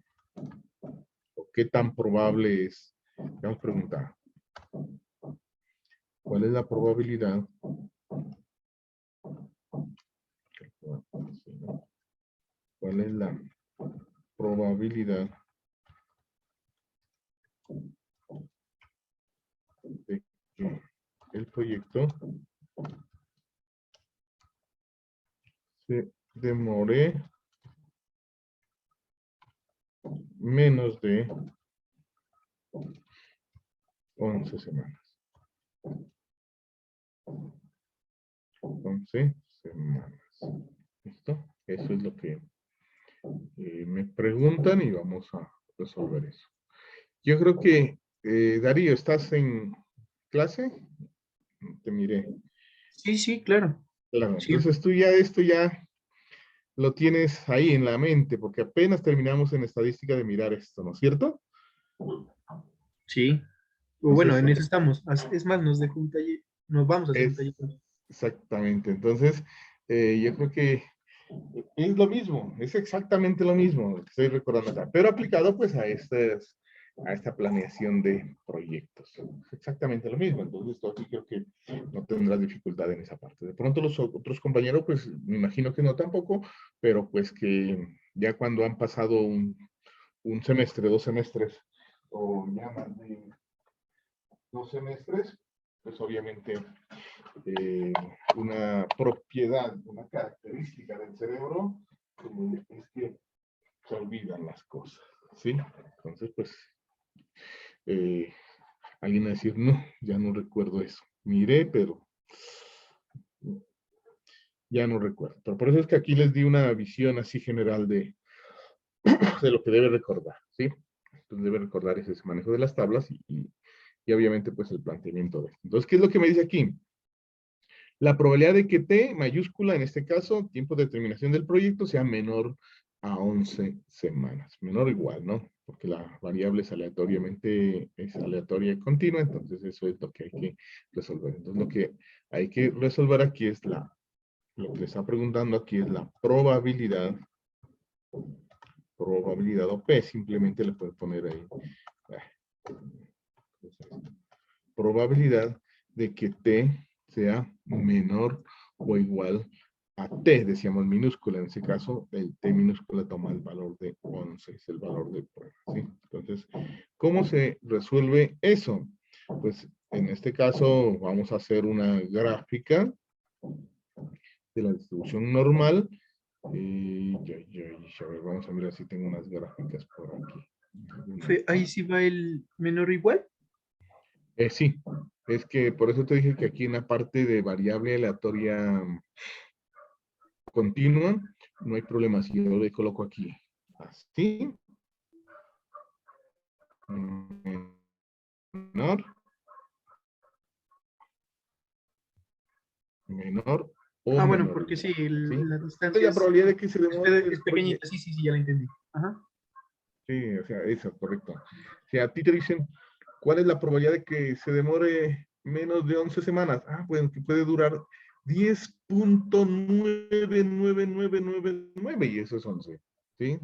¿O qué tan probable es? Vamos a preguntar. ¿Cuál es la probabilidad? ¿Cuál es la probabilidad de que el proyecto se demore menos de 11 semanas? 11 semanas. ¿Listo? Eso es lo que me preguntan y vamos a resolver eso. Yo creo que, Darío, ¿estás en clase? Te miré. Sí, sí, claro. Claro, Sí, entonces tú ya esto ya lo tienes ahí en la mente, porque apenas terminamos en estadística de mirar esto, ¿no es cierto? sí. O bueno, Entonces, en eso estamos. Es más, nos dejó un taller, nos vamos a hacer un es taller. exactamente. Entonces, yo creo que es lo mismo, es exactamente lo mismo que estoy recordando acá, pero aplicado pues a esta planeación de proyectos. Es exactamente lo mismo, entonces esto aquí creo que no tendrás dificultad en esa parte. De pronto los otros compañeros pues me imagino que no tampoco, pero pues que ya cuando han pasado un semestre, 2 semestres o ya más de 2 semestres, pues obviamente una propiedad, una característica del cerebro es que se olvidan las cosas, ¿sí? Entonces, pues, eh, alguien va a decir, no, ya no recuerdo eso. Miré, pero ya no recuerdo. Pero por eso es que aquí les di una visión así general de lo que debe recordar, ¿sí? Entonces debe recordar ese manejo de las tablas y obviamente pues el planteamiento de esto. Entonces, ¿qué es lo que me dice aquí? La probabilidad de que T mayúscula, en este caso, tiempo de terminación del proyecto, sea menor a 11 semanas. Menor o igual, ¿no? porque la variable es aleatoria y continua, entonces eso es lo que hay que resolver. Entonces lo que hay que resolver aquí es lo que le está preguntando aquí es la probabilidad o P, simplemente le puede poner ahí. Probabilidad de que T sea menor o igual a T, decíamos minúscula, en ese caso el T minúscula toma el valor de 11, es el valor de prueba, ¿sí? Entonces, ¿cómo se resuelve eso? Pues en este caso vamos a hacer una gráfica de la distribución normal. A ver, vamos a mirar si tengo unas gráficas por aquí. Ahí sí va el menor o igual. Sí, es que por eso te dije que aquí en la parte de variable aleatoria continua, no hay problema si yo le coloco aquí así, menor o Ah, bueno, menor porque sí, igual, ¿sí? la Entonces distancia la probabilidad de que se demore es el pequeñita, proyecto, sí, sí, sí, ya la entendí. Ajá. sí, o sea, eso, correcto. Si a ti te dicen, ¿cuál es la probabilidad de que se demore menos de 11 semanas? Ah, pues que puede durar 10.99999 y eso es 11, ¿sí?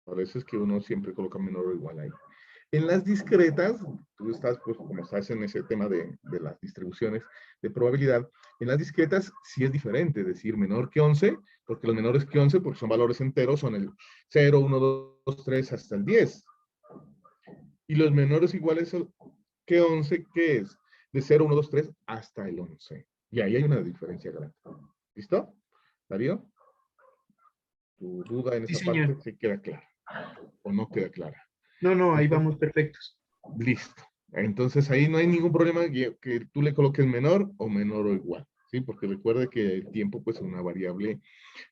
Por eso es que uno siempre coloca menor o igual ahí. En las discretas, tú estás, pues como estás en ese tema de las distribuciones de probabilidad, en las discretas sí es diferente, es decir, menor que 11, porque los menores que 11, porque son valores enteros, son el 0, 1, 2, 3 hasta el 10. Y los menores iguales que 11, ¿qué es? De 0, 1, 2, 3 hasta el 11. Y ahí hay una diferencia grande. ¿Listo? ¿Darío? ¿Tu duda en Sí, esa señor. parte se queda clara o no queda clara? No, no, ahí Entonces, vamos perfectos. listo. Entonces ahí no hay ningún problema que tú le coloques menor o igual, ¿sí? Porque recuerde que el tiempo pues es una variable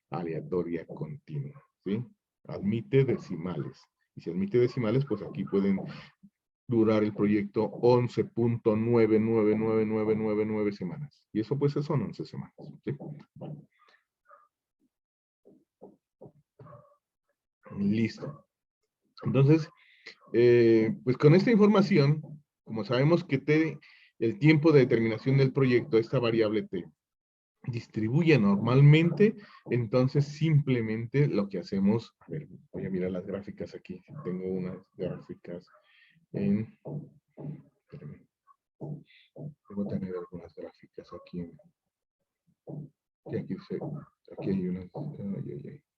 aleatoria continua, ¿sí? Admite decimales. Y si admite decimales, pues aquí pueden durar el proyecto 11.99999 semanas. Y eso pues son 11 semanas, ¿sí? Bueno. Listo. Entonces, pues con esta información, como sabemos que el tiempo de determinación del proyecto, esta variable T, distribuye normalmente, entonces simplemente lo que hacemos, a ver, voy a mirar las gráficas aquí, tengo unas gráficas en, espérame, debo tener algunas gráficas aquí, aquí hay unas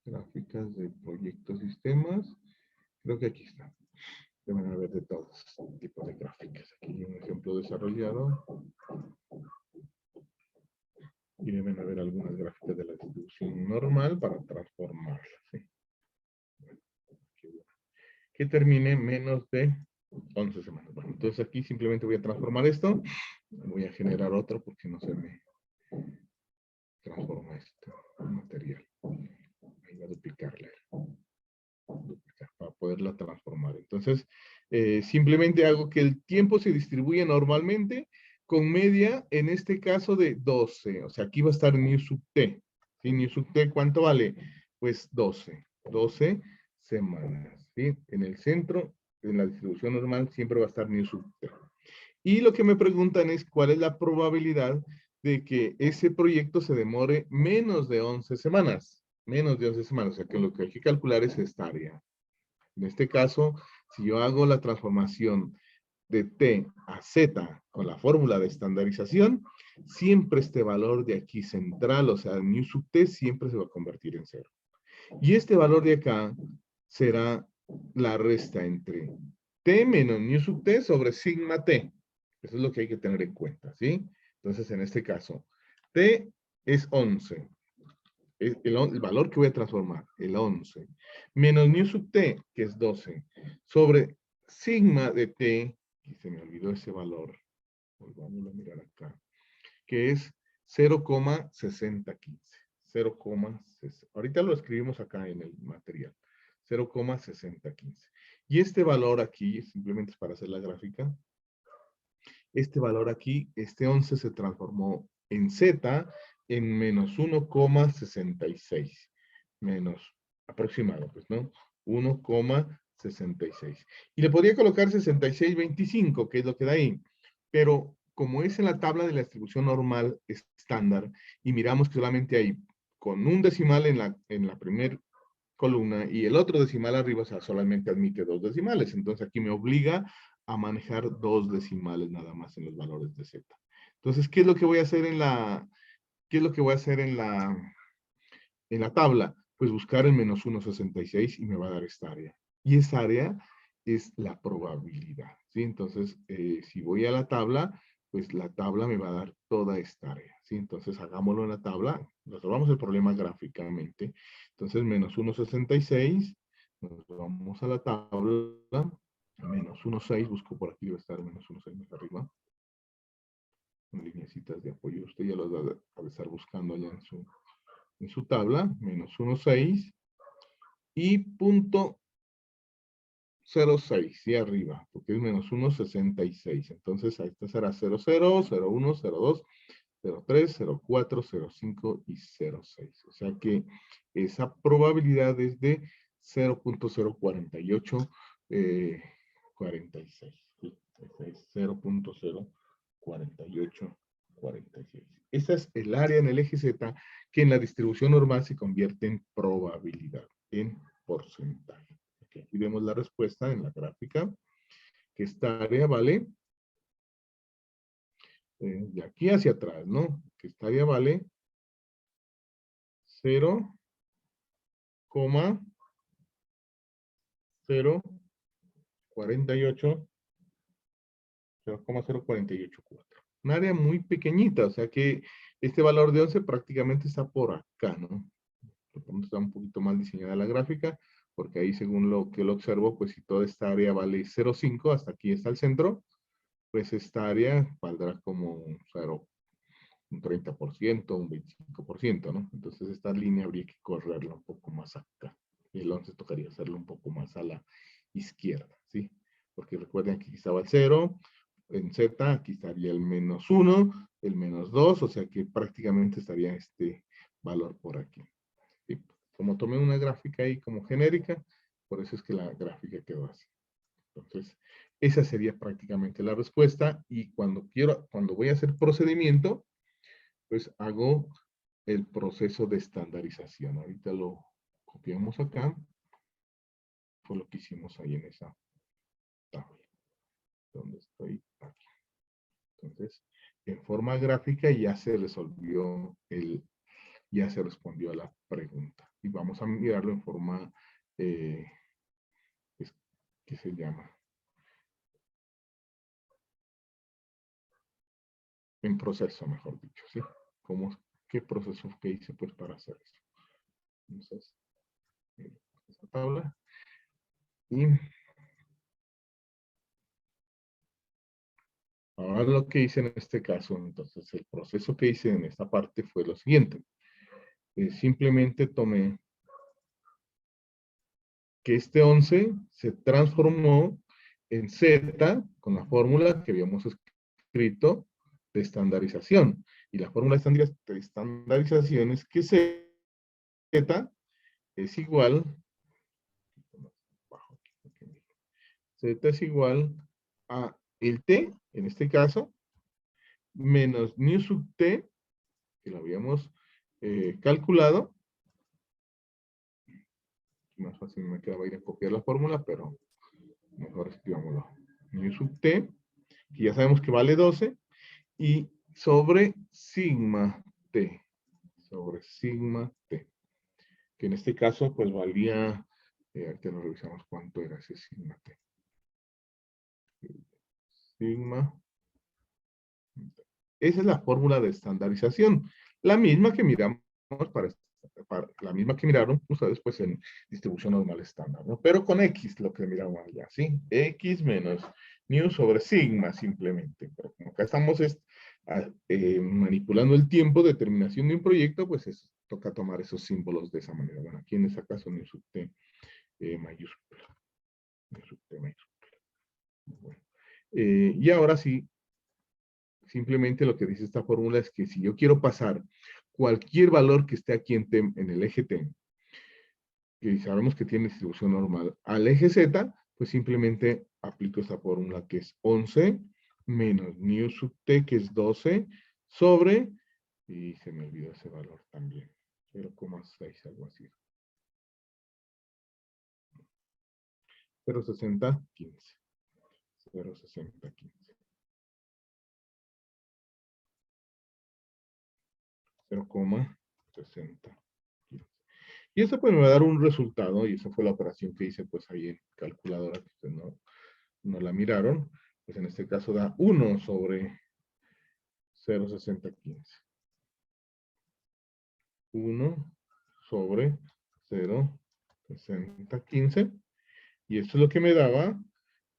gráficas de proyectos sistemas, creo que aquí está. Deben haber de todos tipos de gráficas. Aquí hay un ejemplo desarrollado. Y deben haber algunas gráficas de la distribución normal para transformarla. ¿Sí? Bueno, que termine menos de 11 semanas. Bueno, entonces aquí simplemente voy a transformar esto. Voy a generar otro porque no se me transforma este material. Voy a duplicarle. Para poderla transformar. Entonces, simplemente hago que el tiempo se distribuya normalmente con media, en este caso de 12. O sea, aquí va a estar new sub t. ¿Sí? New sub t, ¿cuánto vale? Pues 12. 12 semanas. ¿Sí? En el centro, en la distribución normal, siempre va a estar new sub t. Y lo que me preguntan es cuál es la probabilidad de que ese proyecto se demore menos de 11 semanas. Menos de 11 semanas. O sea, que lo que hay que calcular es esta área. En este caso, si yo hago la transformación de T a Z con la fórmula de estandarización, siempre este valor de aquí central, o sea, mu sub T, siempre se va a convertir en 0. Y este valor de acá será la resta entre T menos mu sub T sobre sigma T. Eso es lo que hay que tener en cuenta, ¿sí? Entonces, en este caso, T es 11. El valor que voy a transformar, el 11, menos mu sub t, que es 12, sobre sigma de t, y se me olvidó ese valor, vamos a mirar acá, que es 0,6015. 0,60. Ahorita lo escribimos acá en el material. 0,6015. Y este valor aquí, simplemente es para hacer la gráfica, este valor aquí, este 11 se transformó en Z en menos 1,66. Menos aproximado, pues, ¿no? 1,66. 66. Y le podría colocar 6625, que es lo que da ahí. Pero como es en la tabla de la distribución normal estándar, y miramos que solamente hay con un decimal en la primera columna y el otro decimal arriba, o sea, solamente admite 2 decimales. Entonces aquí me obliga a manejar 2 decimales nada más en los valores de Z. Entonces, ¿qué es lo que voy a hacer qué es lo que voy a hacer en la tabla? Pues buscar el menos 1,66 y me va a dar esta área. Y esa área es la probabilidad, ¿sí? Entonces, si voy a la tabla, pues la tabla me va a dar toda esta área, ¿sí? Entonces, hagámoslo en la tabla, resolvamos el problema gráficamente. Entonces, menos 1,66, nos vamos a la tabla, menos 1,6, busco por aquí, debe estar menos 1,6 más arriba, con lineecitas de apoyo. Usted ya lo va a estar buscando allá en su tabla, menos 1,6 y punto 0,6, y arriba, porque es menos 1,66. Entonces, esta será 0,0, 0,1, 0,2, 0,3, 0,4, 0,5 y 0,6. O sea que esa probabilidad es de 0.048, 46. ¿Sí? Es 0.048, 46. Esa es el área en el eje Z que en la distribución normal se convierte en probabilidad, en porcentaje. Okay. Aquí vemos la respuesta en la gráfica, que esta área vale, de aquí hacia atrás, ¿no? Que esta área vale 0,048, 0,0484. Un área muy pequeñita, o sea que este valor de 11 prácticamente está por acá, ¿no? Está un poquito mal diseñada la gráfica, porque ahí según lo que lo observo, pues si toda esta área vale 0,5, hasta aquí está el centro, pues esta área valdrá como un 0, un 30%, un 25%, ¿no? Entonces esta línea habría que correrla un poco más acá. Y el 11 tocaría hacerlo un poco más a la izquierda, ¿sí? Porque recuerden que aquí estaba el 0, en Z, aquí estaría el menos 1, el menos 2, o sea que prácticamente estaría este valor por aquí. ¿Sí? Como tomé una gráfica ahí como genérica, por eso es que la gráfica quedó así. Entonces, esa sería prácticamente la respuesta. Y cuando voy a hacer procedimiento, pues hago el proceso de estandarización. Ahorita lo copiamos acá. Fue lo que hicimos ahí en esa tabla. Donde estoy aquí. Entonces, en forma gráfica ya se resolvió ya se respondió a la pregunta. Y vamos a mirarlo en forma, ¿qué se llama? En proceso, mejor dicho, ¿sí? ¿Qué proceso que hice pues para hacer esto? Entonces, esa tabla. Y ahora lo que hice en este caso, entonces el proceso que hice en esta parte fue lo siguiente. Simplemente tomé que este 11 se transformó en Z con la fórmula que habíamos escrito de estandarización. Y la fórmula de estandarización es que Z es igual, Z es igual a el T, en este caso, menos nu sub T, que lo habíamos calculado. Más fácil me quedaba ir a copiar la fórmula, pero mejor escribámoslo. Nu sub T, que ya sabemos que vale 12, y sobre sigma T, sobre sigma T, que en este caso pues valía, ahorita lo revisamos cuánto era ese sigma T. Sigma. Esa es la fórmula de estandarización, la misma que miramos la misma que miraron ustedes pues en distribución normal estándar, ¿no? Pero con X, lo que miramos allá, ¿sí? X menos mu sobre sigma simplemente. Pero como acá estamos manipulando el tiempo de terminación de un proyecto, pues toca tomar esos símbolos de esa manera. Bueno, aquí en este caso mu sub t mayúscula. Mu sub t mayúscula. Bueno. Y ahora sí, simplemente lo que dice esta fórmula es que si yo quiero pasar cualquier valor que esté aquí en el eje T que sabemos que tiene distribución normal al eje Z, pues simplemente aplico esta fórmula que es 11 menos nu sub t, que es 12, sobre, y se me olvidó ese valor también, 0,6, algo así. 0,60, 15. 0,60, 15. 0,60. Y eso pues me va a dar un resultado, y esa fue la operación que hice pues ahí en calculadora, que ustedes no la miraron. Pues en este caso da 1 sobre 0,60, 15. 1 sobre 0,60, 15. Y esto es lo que me daba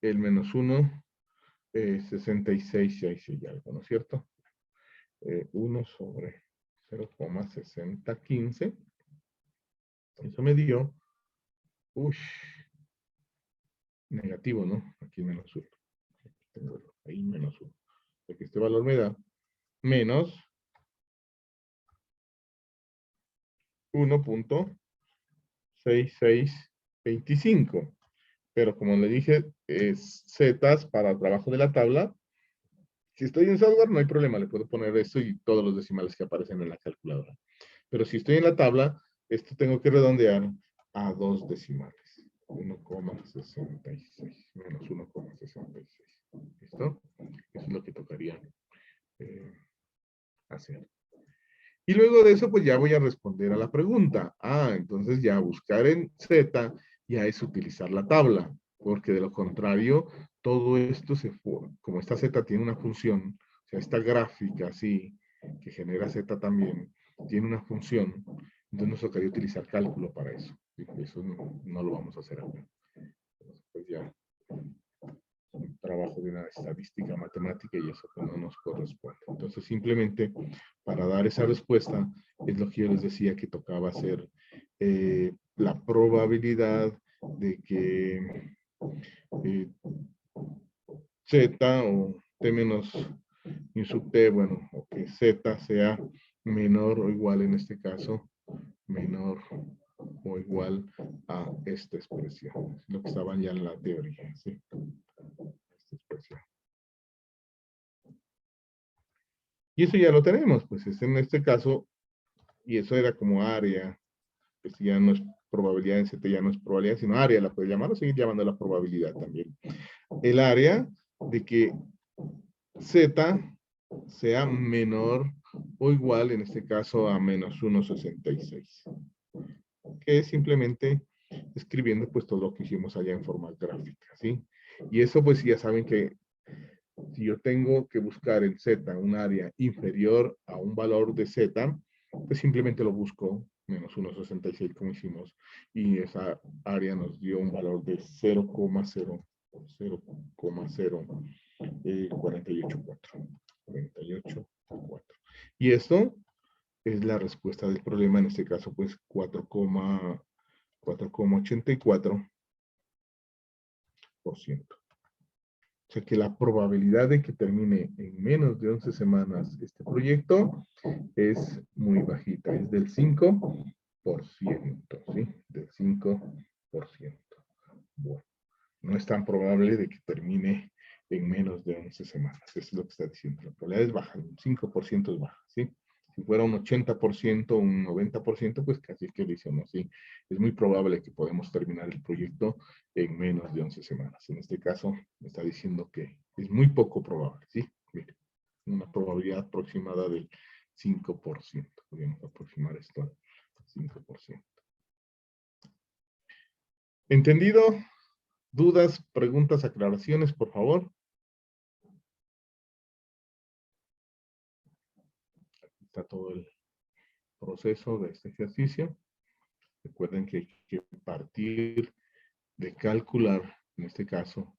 el menos 1, 66, y ahí sí algo, ¿no es cierto? 1 sobre 0,60, 15. Eso me dio, uy, negativo, ¿no? Aquí menos 1. Tengo ahí menos 1. Porque este valor me da menos 1,6625. Pero como le dije, es zetas para trabajo de la tabla. Si estoy en software, no hay problema, le puedo poner esto y todos los decimales que aparecen en la calculadora. Pero si estoy en la tabla, esto tengo que redondear a 2 decimales. 1,66 menos 1,66. ¿Listo? Eso es lo que tocaría hacer. Y luego de eso, pues ya voy a responder a la pregunta. Entonces ya buscar en Z ya es utilizar la tabla, porque de lo contrario, todo esto como esta Z tiene una función, o sea, esta gráfica así, que genera Z también, tiene una función, entonces nos tocaría utilizar cálculo para eso. ¿Sí? Eso no lo vamos a hacer ahora. Entonces, pues ya un trabajo de una estadística matemática y eso pues no nos corresponde. Entonces simplemente para dar esa respuesta es lo que yo les decía que tocaba hacer la probabilidad de que Z o T menos u sub T, bueno, o que Z sea menor o igual en este caso, menor o igual a esta expresión. Es lo que estaba ya en la teoría, ¿sí? Esta expresión. Y eso ya lo tenemos, pues es en este caso, y eso era como área, pues ya no es probabilidad en Z, ya no es probabilidad, sino área, la puedes llamar o seguir llamando la probabilidad también. El área de que Z sea menor o igual, en este caso, a menos 1,66. Que es simplemente escribiendo pues todo lo que hicimos allá en forma gráfica, ¿sí? Y eso pues ya saben que si yo tengo que buscar en Z un área inferior a un valor de Z, pues simplemente lo busco menos 1,66 como hicimos, y esa área nos dio un valor de 0,048,4. 48,4. Y esto es la respuesta del problema, en este caso pues 4,84%. O sea que la probabilidad de que termine en menos de 11 semanas este proyecto es muy bajita, es del 5%, ¿sí? Del 5%. Bueno, no es tan probable de que termine en menos de 11 semanas. Eso es lo que está diciendo. La probabilidad es baja, un 5% es baja, ¿sí? Si fuera un 80%, un 90%, pues casi que lo hicimos, ¿sí? Es muy probable que podamos terminar el proyecto en menos de 11 semanas. En este caso, me está diciendo que es muy poco probable, ¿sí? Mire, una probabilidad aproximada del 5%. Podríamos aproximar esto al 5%. ¿Entendido? ¿Dudas, preguntas, aclaraciones, por favor? Aquí está todo el proceso de este ejercicio. Recuerden que hay que partir de calcular, en este caso,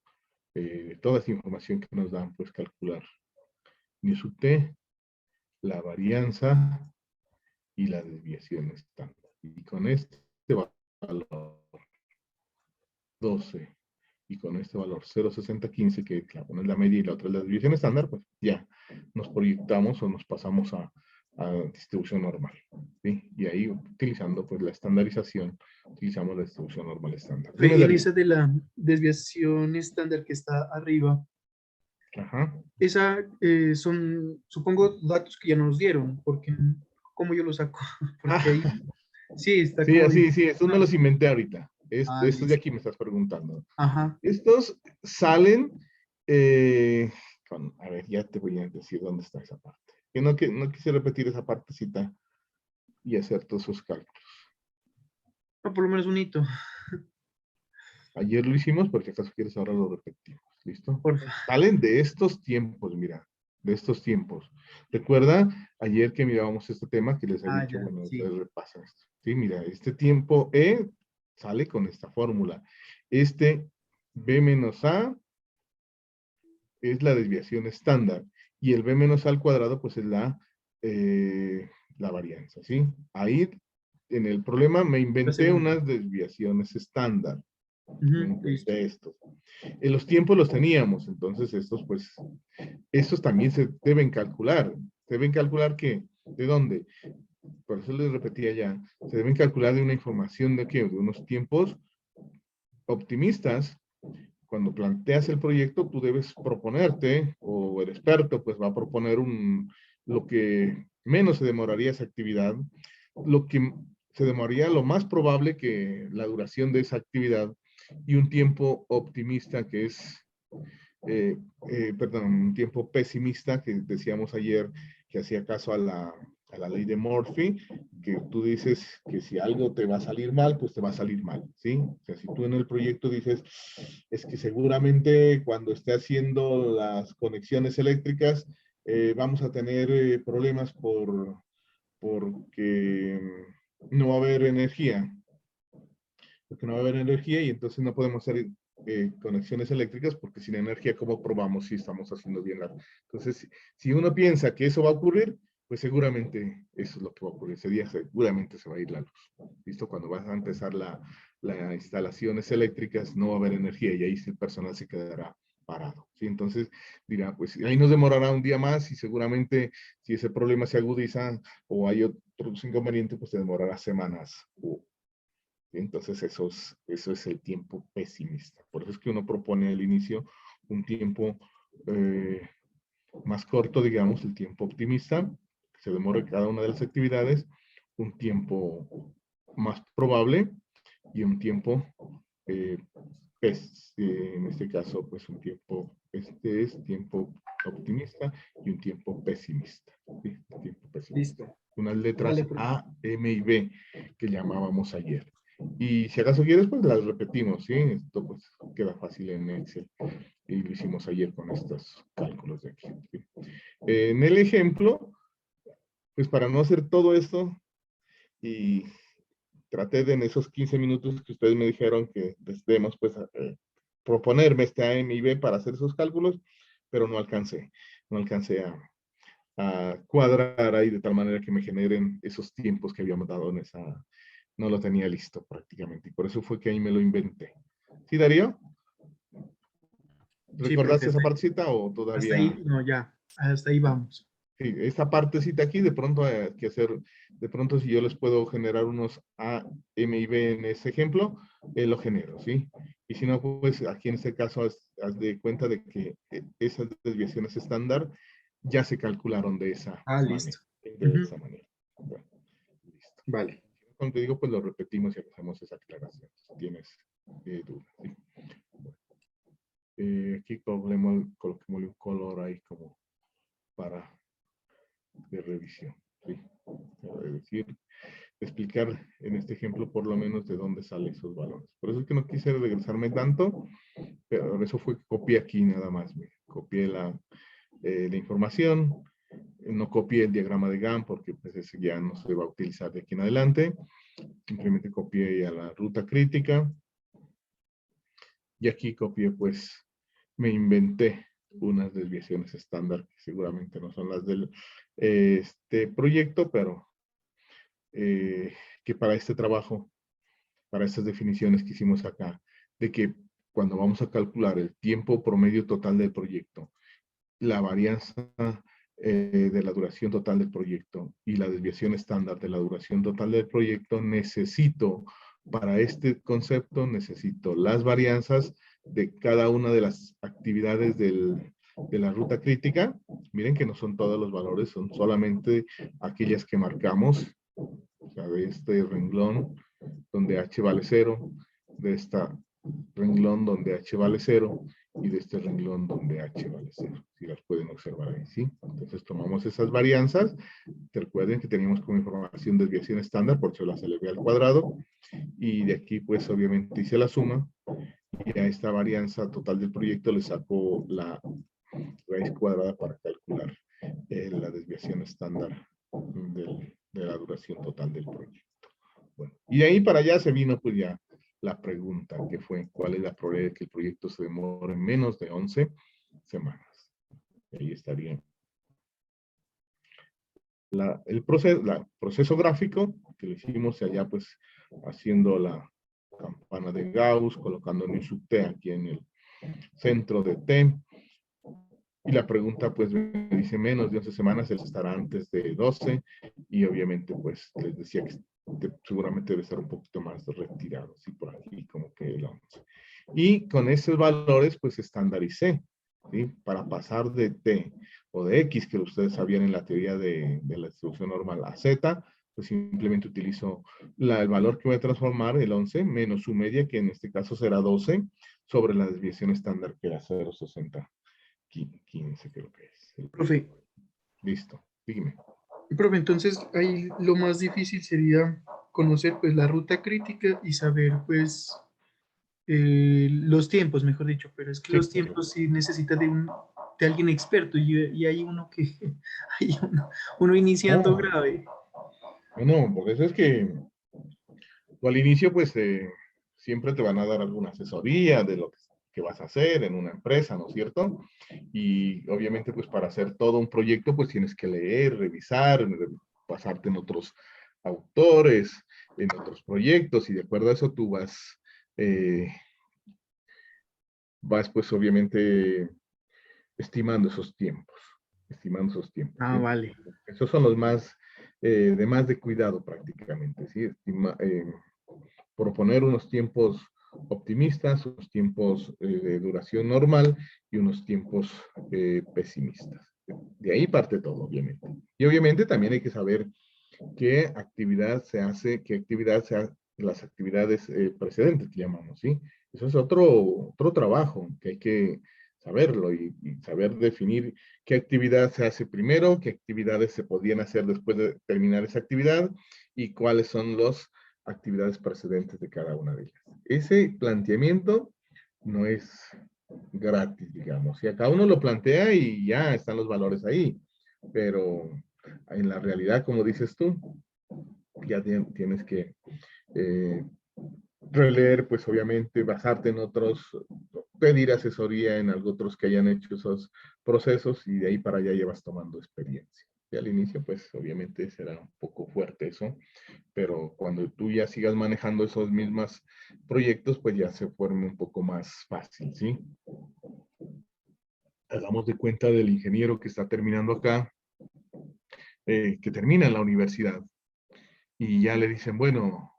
de toda esa información que nos dan, pues calcular mu sub t, la varianza y la desviación estándar. Y con este valor 12 y con este valor 0,6015, que una es la media y la otra es la desviación estándar, pues ya nos proyectamos o nos pasamos a distribución normal, ¿sí? Y ahí utilizando pues la estandarización, utilizamos la distribución normal estándar. Dime, En Darío. esa de la desviación estándar que está arriba, Ajá. esa son, supongo, datos que ya nos dieron, porque ¿cómo yo lo saco? Porque ahí Ah, sí está sí, como así, sí, estos me dimensionado. los inventé ahorita. Ah, Estos de listo. aquí me estás preguntando. Ajá. Estos salen eh, a ver, ya te voy a decir dónde está esa parte. Que no quise repetir esa partecita y hacer todos esos cálculos. No, por lo menos un hito, Ayer lo hicimos, porque acaso quieres ahora lo repetimos. ¿Listo? porfa. Salen de estos tiempos, mira, de estos tiempos. Recuerda ayer que mirábamos este tema que les he Ah, dicho, ya, bueno, sí. les repaso esto. Sí, mira, este tiempo E sale con esta fórmula. Este B menos A es la desviación estándar y el B menos A al cuadrado pues es la varianza, ¿sí? Ahí en el problema me La inventé segunda. unas desviaciones estándar. Me Ujú, listo. inventé esto. En los tiempos los teníamos, entonces estos pues, estos también se deben calcular. Se deben calcular que, ¿de dónde? Por eso les repetía ya, se deben calcular de una información de qué, de unos tiempos optimistas. Cuando planteas el proyecto, tú debes proponerte, o el experto pues va a proponer lo que menos se demoraría esa actividad, lo que se demoraría lo más probable que la duración de esa actividad y un tiempo optimista que es perdón, un tiempo pesimista que decíamos ayer que hacía caso a la ley de Murphy, que tú dices que si algo te va a salir mal, pues te va a salir mal, ¿sí? O sea, si tú en el proyecto dices, es que seguramente cuando esté haciendo las conexiones eléctricas, vamos a tener problemas porque no va a haber energía, porque no va a haber energía y entonces no podemos hacer conexiones eléctricas porque sin energía, ¿cómo probamos si estamos haciendo bien la... Entonces, si uno piensa que eso va a ocurrir, pues seguramente eso es lo que va a ocurrir. Ese día seguramente se va a ir la luz. ¿Listo? Cuando vas a empezar las instalaciones eléctricas, no va a haber energía y ahí el personal se quedará parado. ¿Sí? Entonces dirá, pues ahí nos demorará un día más y seguramente si ese problema se agudiza o hay otros inconvenientes, pues se demorará semanas o entonces eso es el tiempo pesimista. Por eso es que uno propone al inicio un tiempo eh, más corto, digamos, el tiempo optimista, que se demore cada una de las actividades, un tiempo más probable y un tiempo, eh, en este caso, pues un tiempo, este es tiempo optimista y un tiempo pesimista. ¿Sí? Tiempo pesimista. Listo. Unas letras Vale, profe. A, M y B que llamábamos ayer. Y si acaso quieres, pues las repetimos, ¿sí? Esto pues queda fácil en Excel. Y lo hicimos ayer con estos cálculos de aquí. ¿Sí? En el ejemplo, pues para no hacer todo esto, y traté de en esos 15 minutos que ustedes me dijeron que les demos, pues proponerme este A, M y B para hacer esos cálculos, pero no alcancé a cuadrar ahí de tal manera que me generen esos tiempos que habíamos dado en esa, no lo tenía listo prácticamente, y por eso fue que ahí me lo inventé. ¿Sí, Darío? Sí, profe, ¿Recordaste esa partecita o hasta todavía? ahí, no, ya, hasta ahí vamos. Sí, esta partecita aquí, de pronto hay que hacer, de pronto si yo les puedo generar unos A, M y B en ese ejemplo, lo genero, ¿sí? Y si no, pues aquí en este caso haz de cuenta de que esas desviaciones estándar ya se calcularon de esa Ah, manera. listo. De Ujú, esa manera. Bueno, listo. vale. Como te digo, pues lo repetimos y hacemos esa aclaración. Si tienes dudas, ¿sí? Bueno, aquí coloquémosle un color ahí como para de revisión. ¿Sí? Es decir, explicar en este ejemplo por lo menos de dónde salen esos valores. Por eso es que no quise regresarme tanto, pero eso fue que copié aquí nada más. Copié la información, no copié el diagrama de Gantt porque pues ese ya no se va a utilizar de aquí en adelante. Simplemente copié a la ruta crítica y aquí copié pues, me inventé unas desviaciones estándar que seguramente no son las del este proyecto, pero que para este trabajo, para estas definiciones que hicimos acá, de que cuando vamos a calcular el tiempo promedio total del proyecto, la varianza de la duración total del proyecto y la desviación estándar de la duración total del proyecto, necesito para este concepto necesito las varianzas de cada una de las actividades de la ruta crítica. Miren que no son todos los valores, son solamente aquellas que marcamos, o sea, de este renglón donde h vale 0, de esta renglón donde h vale 0 y de este renglón donde h vale 0. Si las pueden observar ahí, ¿sí? Entonces tomamos esas varianzas. Recuerden que teníamos como información desviación estándar, por eso las elevé al cuadrado. Y de aquí, pues, obviamente hice la suma. Y a esta varianza total del proyecto le saco la raíz cuadrada para calcular la desviación estándar de la duración total del proyecto. Bueno, y de ahí para allá se vino pues ya la pregunta, que fue, ¿cuál es la probabilidad de que el proyecto se demore menos de 11 semanas? Ahí estaría el proceso gráfico, que lo hicimos allá pues haciendo la campana de Gauss, colocando un sub T aquí en el centro de T. Y la pregunta pues me dice menos de 11 semanas, él estará antes de 12 y obviamente pues les decía que seguramente debe estar un poquito más retirado, ¿sí? Por aquí como que el 11. Y con esos valores pues estandaricé, ¿sí? Para pasar de T o de X, que ustedes sabían en la teoría de la distribución normal a Z, pues simplemente utilizo el valor que voy a transformar, el 11, menos su media, que en este caso será 12, sobre la desviación estándar que era 0,60. 15 creo que es. Profe, Listo, dime. profe, entonces ahí lo más difícil sería conocer pues la ruta crítica y saber pues los tiempos, mejor dicho, pero es que Sí, los tiempos sí necesita de alguien experto y hay uno que, hay uno iniciando no, grave. no, por eso es que tú al inicio pues siempre te van a dar alguna asesoría de lo que vas a hacer en una empresa, ¿no es cierto? Y obviamente pues para hacer todo un proyecto pues tienes que leer, revisar, pasarte en otros autores, en otros proyectos y de acuerdo a eso tú eh, vas pues obviamente estimando esos tiempos, Ah, ¿sí? vale. Esos son los más, de más de cuidado prácticamente, ¿sí? Proponer unos tiempos optimistas, unos tiempos de duración normal y unos tiempos pesimistas. De ahí parte todo, obviamente. Y obviamente también hay que saber qué actividad se hace, qué actividad se hace, las actividades precedentes que llamamos, ¿sí? Eso es otro trabajo que hay que saberlo y saber definir qué actividad se hace primero, qué actividades se podían hacer después de terminar esa actividad y cuáles son las actividades precedentes de cada una de ellas. Ese planteamiento no es gratis, digamos. Y acá uno lo plantea y ya están los valores ahí, pero en la realidad, como dices tú, ya tienes que eh, releer, pues obviamente basarte en otros, pedir asesoría en algo otros que hayan hecho esos procesos y de ahí para allá llevas tomando experiencia. Y al inicio, pues obviamente será un poco fuerte eso, pero cuando tú ya sigas manejando esos mismos proyectos, pues ya se forme un poco más fácil, ¿sí? Hagamos de cuenta del ingeniero que está terminando acá, que termina en la universidad y ya le dicen, bueno,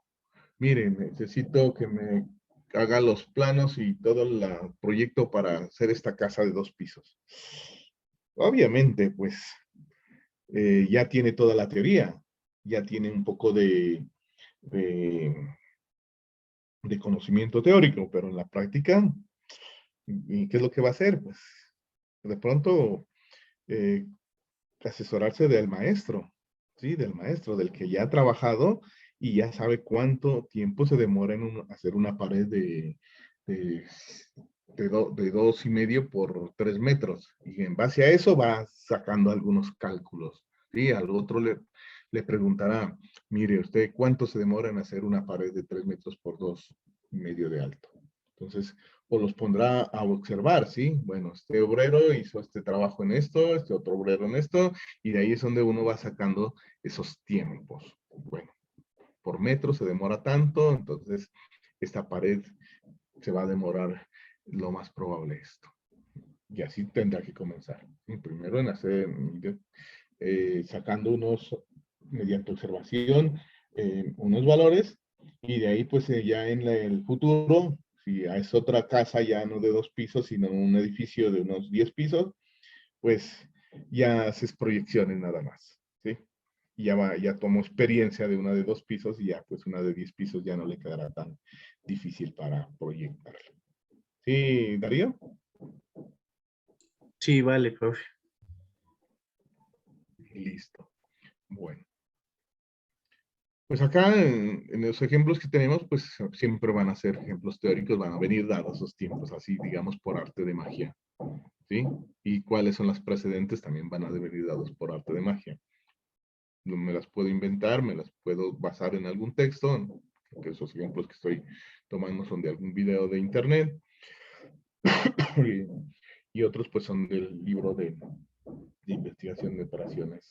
miren, necesito que me haga los planos y todo el proyecto para hacer esta casa de 2 pisos. Obviamente, pues ya tiene toda la teoría, ya tiene un poco de, de conocimiento teórico, pero en la práctica, ¿y qué es lo que va a hacer? Pues de pronto eh, asesorarse del maestro, ¿sí? Del maestro, del que ya ha trabajado y ya sabe cuánto tiempo se demora en hacer una pared de, de 2,5 por 3 metros. Y en base a eso va sacando algunos cálculos, ¿sí? Al otro le preguntará, mire, ¿usted cuánto se demora en hacer una pared de 3 metros por 2,5 de alto? Entonces, o los pondrá a observar, ¿sí? Bueno, este obrero hizo este trabajo en esto, este otro obrero en esto, y de ahí es donde uno va sacando esos tiempos. Bueno, por metro se demora tanto, entonces esta pared se va a demorar lo más probable esto. Y así tendrá que comenzar. ¿Sí? Primero en hacer, sacando mediante observación, unos valores, Y de ahí, pues ya en el futuro, si es otra casa ya no de 2 pisos, sino un edificio de unos 10 pisos, pues ya haces proyecciones nada más, ¿sí? Y ya tomo experiencia de una de 2 pisos y ya pues una de 10 pisos ya no le quedará tan difícil para proyectar. ¿Sí, Darío? Sí, vale, profe. Listo. Bueno. Pues acá en los ejemplos que tenemos, pues siempre van a ser ejemplos teóricos, van a venir dados esos tiempos, así digamos por arte de magia, ¿sí? Y cuáles son las precedentes también van a venir dados por arte de magia. No me las puedo inventar, me las puedo basar en algún texto, que esos ejemplos que estoy tomando son de algún video de internet, y otros pues son del libro de investigación de operaciones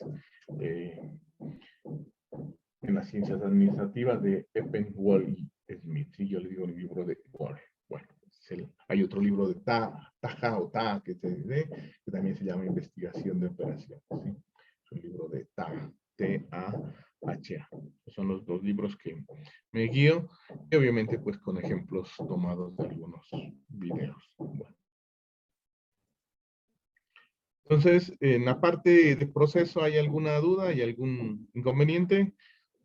en las ciencias administrativas de Eppen, Wall y Smith. Y yo le digo el libro de Wall. Bueno, hay otro libro de Taja o Ta, que también se llama Investigación de Operaciones. ¿Sí? Es un libro de Taha, T-A-H-A. Son los 2 libros que me guío y obviamente pues con ejemplos tomados de algunos videos. Bueno. Entonces, en la parte de proceso, ¿hay alguna duda? ¿Hay algún inconveniente?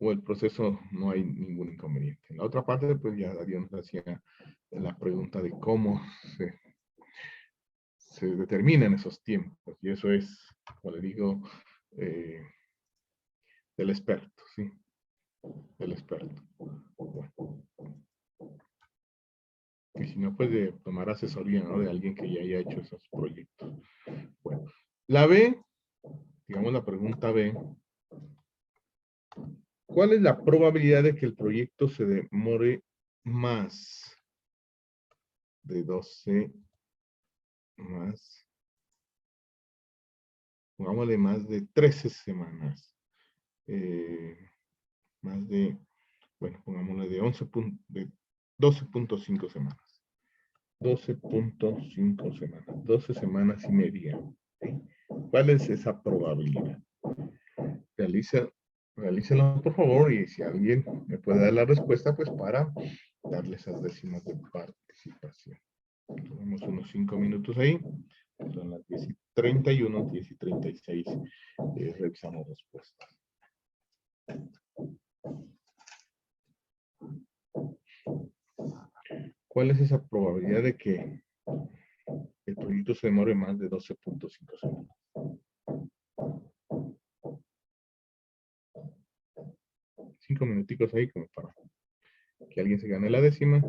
¿O el proceso no hay ningún inconveniente? En la otra parte, pues ya Darío nos hacía la pregunta de cómo se determinan esos tiempos. Y eso es, como le digo, eh, del experto, ¿sí? Del experto. Bueno. Y si no, pues de tomar asesoría, ¿no? De alguien que ya haya hecho esos proyectos. Bueno, la B, digamos la pregunta B, ¿cuál es la probabilidad de que el proyecto se demore más de 12, más, pongámosle más de 13 semanas? Más de, bueno, pongámosle de 12.5 semanas. 12.5 semanas, 12 semanas y media. ¿Sí? ¿Cuál es esa probabilidad? Realícelo por favor y si alguien me puede dar la respuesta, pues para darle esas décimas de participación. Tenemos unos 5 minutos ahí. Son las 10:31, 10:36. Revisamos respuestas. ¿Cuál es esa probabilidad de que el proyecto se demore más de 12.5 semanas? 5 minuticos ahí como para que alguien se gane la décima.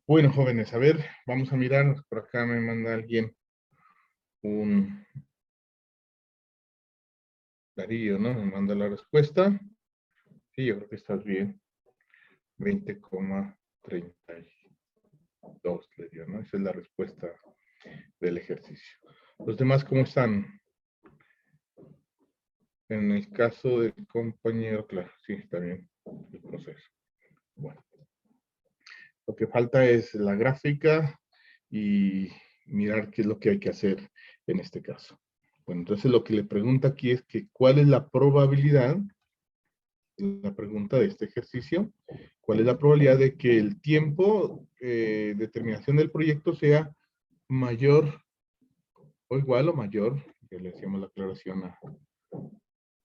Bueno, jóvenes, a ver, vamos a mirar. Por acá me manda alguien un Darío, ¿no? Me manda la respuesta. Sí, yo creo que estás bien. 20,32 le dio, ¿no? Esa es la respuesta del ejercicio. Los demás, ¿cómo están? En el caso del compañero, claro, sí, está bien el proceso. Bueno, lo que falta es la gráfica y mirar qué es lo que hay que hacer en este caso. Bueno, entonces lo que le pregunta aquí es que ¿cuál es la probabilidad, la pregunta de este ejercicio, cuál es la probabilidad de que el tiempo de terminación del proyecto sea mayor o igual o mayor, que le hacíamos la aclaración a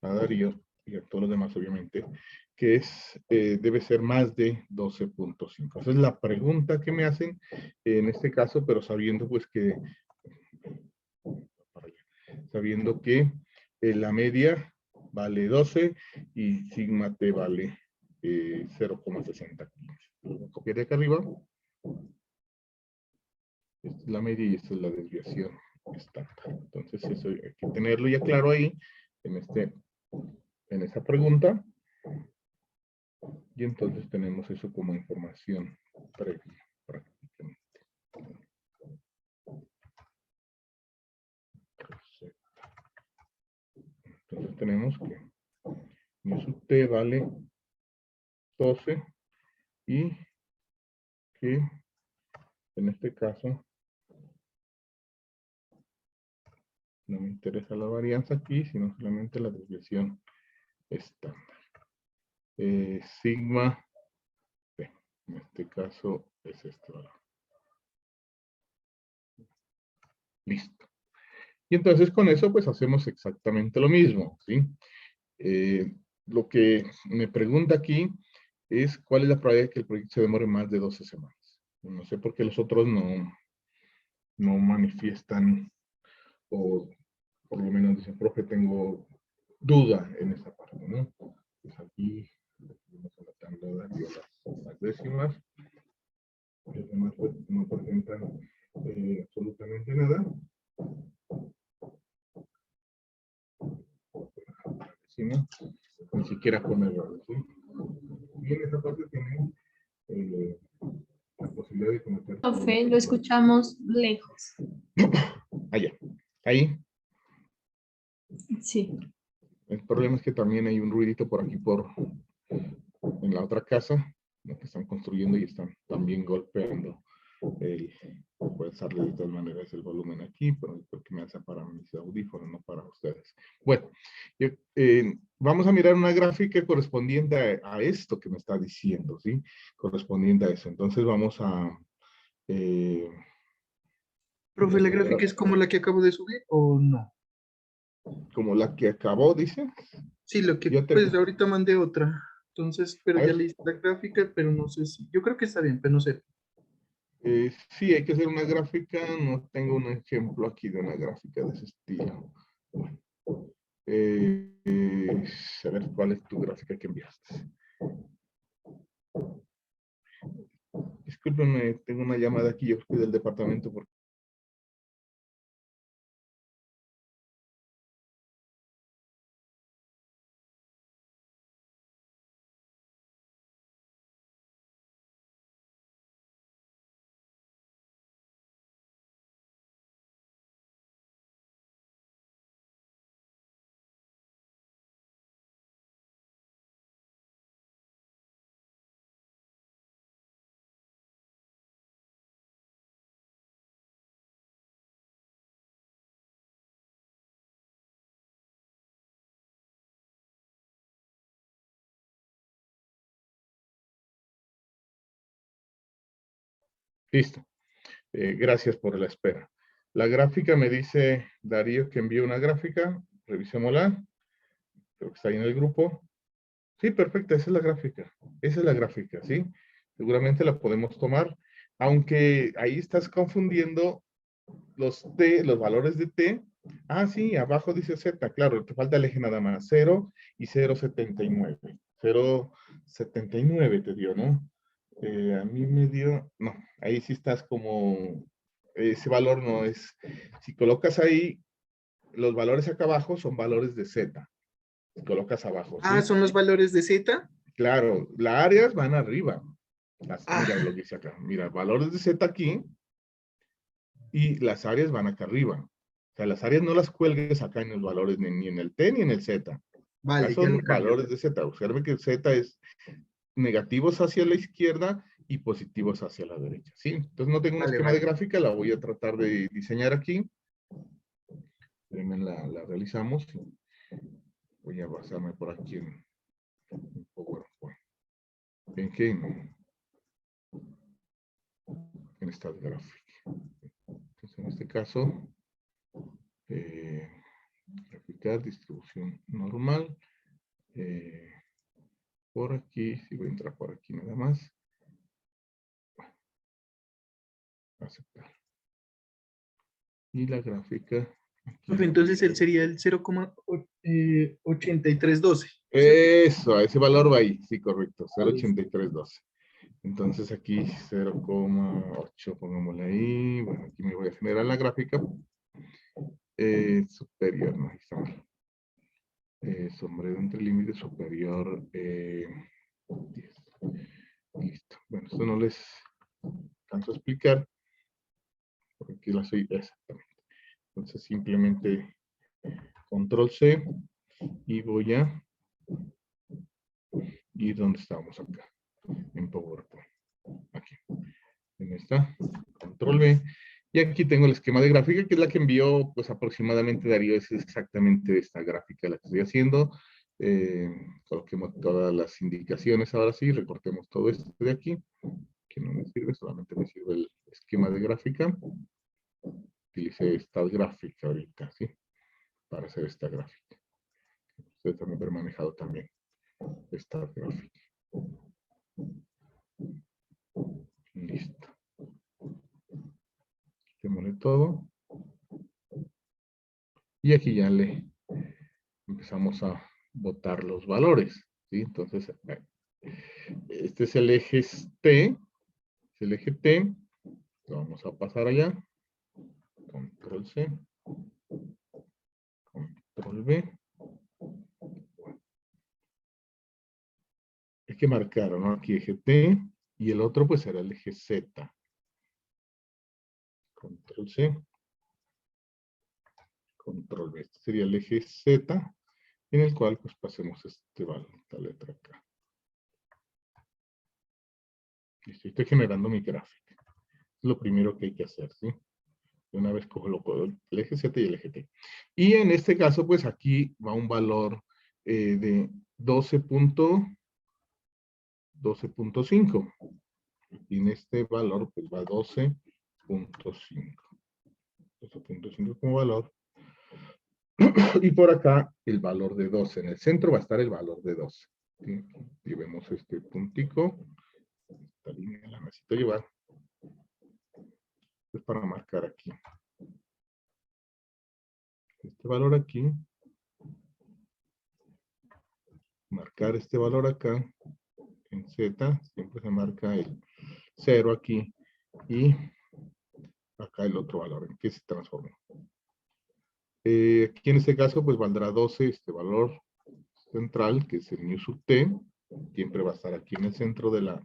Darío y a todos los demás obviamente, que es, debe ser más de 12,5. Esa es la pregunta que me hacen en este caso, pero sabiendo pues que, sabiendo que la media vale 12 y sigma t vale 0,6015. Lo copiaré acá arriba. Esta es la media y esta es la desviación estándar. Entonces eso hay que tenerlo ya claro ahí en esta pregunta. Y entonces tenemos eso como información previa prácticamente. Entonces tenemos que mi sub t vale 12 y que en este caso no me interesa la varianza aquí, sino solamente la desviación estándar. Sigma t, en este caso es este valor. Listo. Y entonces con eso pues hacemos exactamente lo mismo, ¿sí? Lo que me pregunta aquí es cuál es la probabilidad de que el proyecto se demore más de 12 semanas. No sé por qué los otros no manifiestan o por lo menos dicen, profe, tengo duda en esta parte, ¿no? Pues aquí estamos anotando las décimas. Los demás pues, no presentan absolutamente nada. Décima, ni siquiera con errores, ¿sí? Y en esta parte tienen la posibilidad de cometer. Profe, lo escuchamos lejos. Allá. Ahí. Sí. El problema es que también hay un ruidito por aquí en la otra casa, ¿no? Que están construyendo y están también golpeando puede darle de todas maneras el volumen aquí, pero creo que me hace para mis audífonos, no para ustedes. Bueno, vamos a mirar una gráfica correspondiente a esto que me está diciendo, ¿sí? Correspondiente a eso. Entonces vamos a... Profe, ¿la gráfica es como la que acabo de subir o no? Como la que acabó, dice. Sí, lo que, pues ahorita mandé otra. Entonces, pero ya le hice la gráfica, pero no sé si, yo creo que está bien, pero no sé. Sí, hay que hacer una gráfica. No tengo un ejemplo aquí de una gráfica de ese estilo. Bueno, a ver cuál es tu gráfica que enviaste. Discúlpenme, tengo una llamada aquí, yo creo del departamento. Porque listo. Gracias por la espera. La gráfica me dice Darío que envió una gráfica. Revisémosla. Creo que está ahí en el grupo. Sí, perfecta. Esa es la gráfica. Esa es la gráfica, ¿sí? Seguramente la podemos tomar. Aunque ahí estás confundiendo los valores de T. Ah, sí, abajo dice Z. Claro, te falta el eje nada más. 0 y 0,79. 0,79 te dio, ¿no? A mí me dio, no, ahí sí estás como, ese valor no es, si colocas ahí, los valores acá abajo son valores de Z, si colocas abajo, Ah, ¿sí? son los valores de Z. Claro, las áreas van arriba, mira lo Ah, que dice acá, mira, valores de Z aquí, y las áreas van acá arriba. O sea, las áreas no las cuelgues acá en los valores, ni en el T ni en el Z. Acá vale, ya lo son cambio. valores de Z. Observe que el Z es negativos hacia la izquierda y positivos hacia la derecha, ¿sí? Entonces no tengo un Vale, esquema de vale. gráfica, la voy a tratar de diseñar aquí. La realizamos. Voy a basarme por aquí en PowerPoint. ¿En qué? En esta gráfica. Entonces, en este caso, graficar distribución normal. Por aquí, si voy a entrar por aquí nada más. Aceptar. Y la gráfica. Profe, Aquí. entonces él sería el 0,8312, ¿cierto? Eso, a ese valor va ahí. Sí, correcto. 0,8312. Entonces aquí 0,8, pongámosle ahí. Bueno, aquí me voy a generar la gráfica superior, no, ahí está mal. Sombrero entre límite superior 10. Listo. Bueno, esto no les alcanzo a explicar, porque aquí la soy exactamente. Entonces simplemente control C y voy a ir donde estábamos acá, en PowerPoint. Aquí. En esta, control V. Y aquí tengo el esquema de gráfica, que es la que envió, pues aproximadamente Darío, es exactamente esta gráfica la que estoy haciendo. Coloquemos todas las indicaciones ahora sí, recortemos todo esto de aquí, que no me sirve, solamente me sirve el esquema de gráfica. Utilicé esta gráfica ahorita, ¿sí? Para hacer esta gráfica. Ustedes también haber manejado también esta gráfica. Listo. Quitémosle todo. Y aquí ya le empezamos a botar los valores, ¿sí? Entonces, este es el eje T, es el eje T, lo vamos a pasar allá, control C, control V. Hay que marcar, ¿no? Aquí eje T, y el otro pues será el eje Z. Control C, control V. Este sería el eje Z, en el cual pues pasemos esta letra acá. Listo, estoy generando mi gráfica. Es lo primero que hay que hacer, ¿sí? De una vez cojo el eje Z y el eje T. Y en este caso, pues aquí va un valor de 12.5. Y en este valor, pues va 12.5. 12.5 como valor. Y por acá, el valor de 12. En el centro va a estar el valor de 12. ¿Sí? Y vemos este puntico. Esta línea la necesito llevar. Es para marcar aquí. Este valor aquí. Marcar este valor acá. En Z, siempre se marca el 0 aquí. Y acá el otro valor, en que se transforma. Aquí en este caso, pues valdrá 12 este valor central, que es el new sub t, siempre va a estar aquí en el centro de la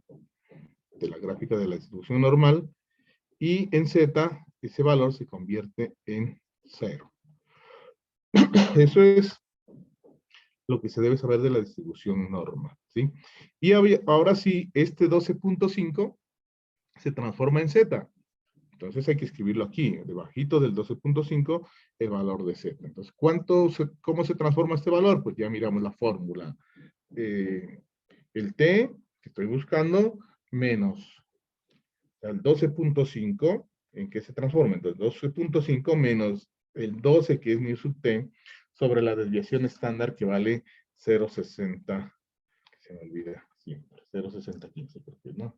gráfica de la distribución normal, y en z, ese valor se convierte en 0. Eso es lo que se debe saber de la distribución normal, ¿sí? Y ahora sí, este 12.5 se transforma en z. Entonces hay que escribirlo aquí, debajito del 12.5, el valor de z. Entonces, ¿cómo se transforma este valor? Pues ya miramos la fórmula. El t que estoy buscando menos el 12.5, ¿en qué se transforma? Entonces, 12.5 menos el 12, que es mu sub t, sobre la desviación estándar que vale 0.60, que se me olvida siempre, 0.6015, porque no,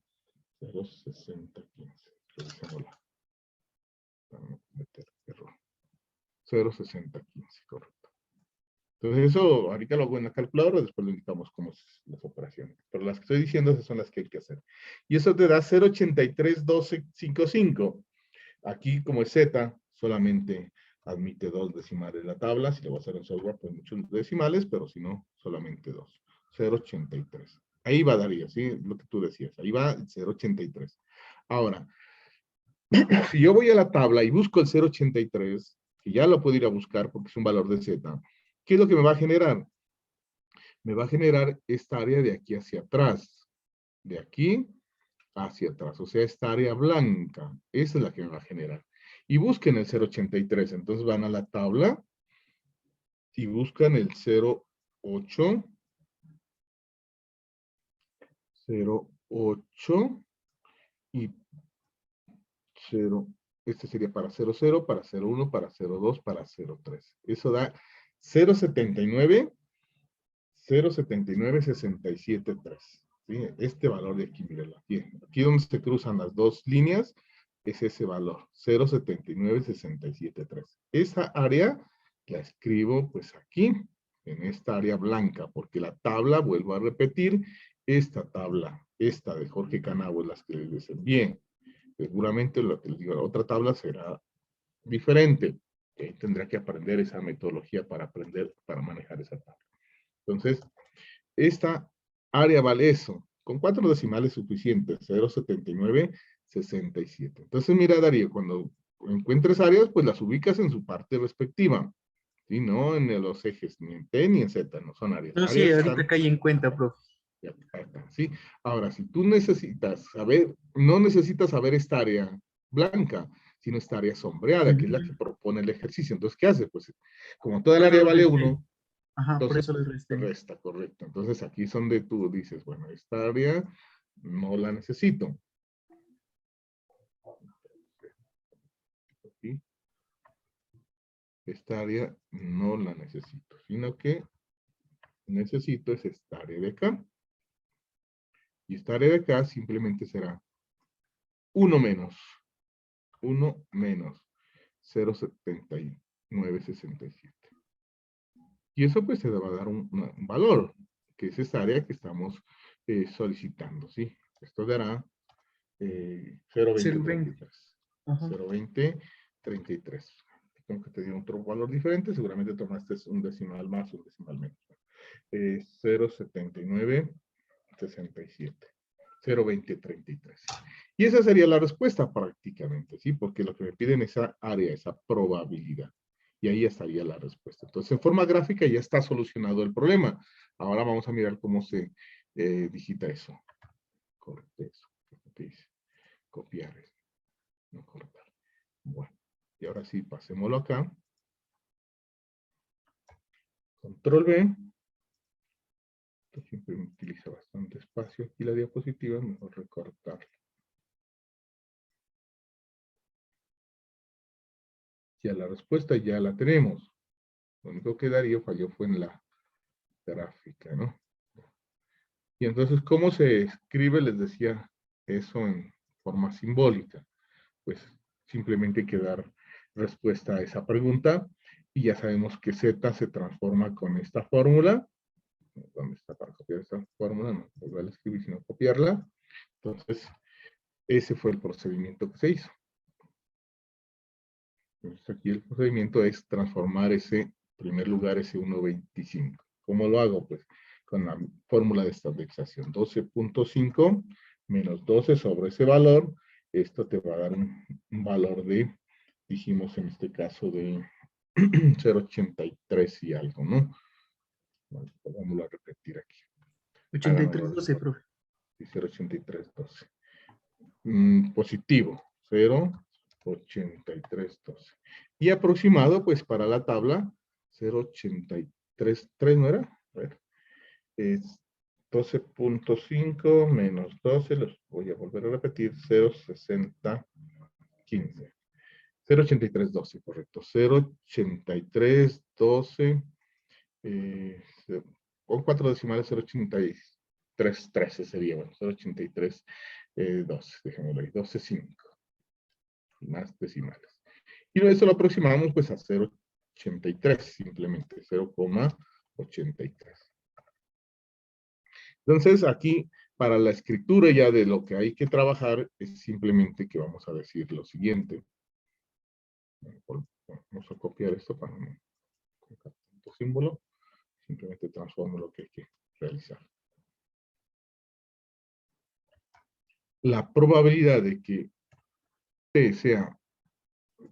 0.6015, revisémosla. Para no cometer error. 0.6015, correcto. Entonces eso ahorita lo hago en la calculadora, después lo indicamos como las operaciones. Pero las que estoy diciendo, esas son las que hay que hacer. Y eso te da 0.831255. Aquí, como es Z, solamente admite 2 decimales la tabla. Si le voy a hacer en software, pues muchos decimales, pero si no, solamente 2. 0.83. Ahí va, Darío, ¿sí? Lo que tú decías. Ahí va 0.83. Ahora, si yo voy a la tabla y busco el 0.83, que ya lo puedo ir a buscar porque es un valor de Z, ¿qué es lo que me va a generar? Me va a generar esta área de aquí hacia atrás. De aquí hacia atrás. O sea, esta área blanca. Esa es la que me va a generar. Y busquen el 0.83. Entonces van a la tabla y buscan el 0.8. 0.8 y 0. Este sería para 0.0, para 0.1, para 0.2, para 0.3. Eso da 0.79, 0.7967.3. ¿Sí? Este valor de aquí, mírenlo. Aquí donde se cruzan las dos líneas, es ese valor, 0.7967.3. Esa área la escribo pues aquí, en esta área blanca, porque la tabla, vuelvo a repetir, esta tabla, esta de Jorge Canabo, es las que les dicen bien. Seguramente lo que les digo, la otra tabla será diferente. Tendrá que aprender esa metodología para aprender, para manejar esa tabla. Entonces, esta área vale eso, con 4 decimales suficientes, 0.7967. Entonces, mira, Darío, cuando encuentres áreas, pues las ubicas en su parte respectiva, ¿sí? No en los ejes, ni en T ni en Z, no son áreas. No, sí, Áreas ahorita están, caí en cuenta, profe. ya, ¿sí? Ahora, si tú necesitas saber, no necesitas saber esta área blanca, sino esta área sombreada, que es la que propone el ejercicio. Entonces, ¿qué hace? Pues, como toda el Por eso área lo vale resté. 1, Ajá, por entonces eso lo resté. resta, correcto. Entonces, aquí es donde tú dices, bueno, esta área no la necesito. Aquí. Esta área no la necesito, sino que necesito es esta área de acá. Y esta área de acá simplemente será 1 menos 0.7967. Y eso pues se va a dar un valor, que es esta área que estamos solicitando, ¿sí? Esto dará 0.20. 0.2033. Ajá. 0.2033. Tengo que te dio otro valor diferente, seguramente tomaste un decimal más, un decimal menos. 0.7967. 0.2033. Y esa sería la respuesta prácticamente, ¿sí? Porque lo que me piden es esa área, esa probabilidad. Y ahí estaría la respuesta. Entonces, en forma gráfica ya está solucionado el problema. Ahora vamos a mirar cómo se digita eso. Corte eso. ¿Qué dice? Copiar eso. No cortar. Bueno, y ahora sí, pasémoslo acá. Control B. Esto siempre me utiliza bastante espacio aquí la diapositiva, mejor recortarla. Ya la respuesta ya la tenemos. Lo único que Darío falló fue en la gráfica, ¿no? Y entonces, ¿cómo se escribe? Les decía eso en forma simbólica. Pues simplemente hay que dar respuesta a esa pregunta y ya sabemos que Z se transforma con esta fórmula. ¿Dónde está para copiar esta fórmula? No volver a escribir, sino copiarla. Entonces, ese fue el procedimiento que se hizo. Entonces, aquí el procedimiento es transformar ese primer lugar, ese 1.25. ¿Cómo lo hago? Pues con la fórmula de estandarización. 12.5 menos 12 sobre ese valor. Esto te va a dar un valor de, dijimos en este caso, de 0.83 y algo, ¿no? Bueno, vamos a repetir aquí. 83.12, profe. 0.8312. Positivo, 0.8312. Y aproximado, pues para la tabla, 0.833, ¿no era? A ver, es 12.5 menos 12, los voy a volver a repetir, 0.6015. 0.8312, correcto. 0.8312, con 4 decimales, 0.8313 sería, bueno, 0.8312, dejémoslo ahí, 12.5. Más decimales. Y eso lo aproximamos pues a 0.83, simplemente 0.83. Entonces, aquí, para la escritura ya de lo que hay que trabajar, es simplemente que vamos a decir lo siguiente. Vamos a copiar esto para no colocar tanto símbolo. Simplemente transformo lo que hay que realizar. La probabilidad de que T sea,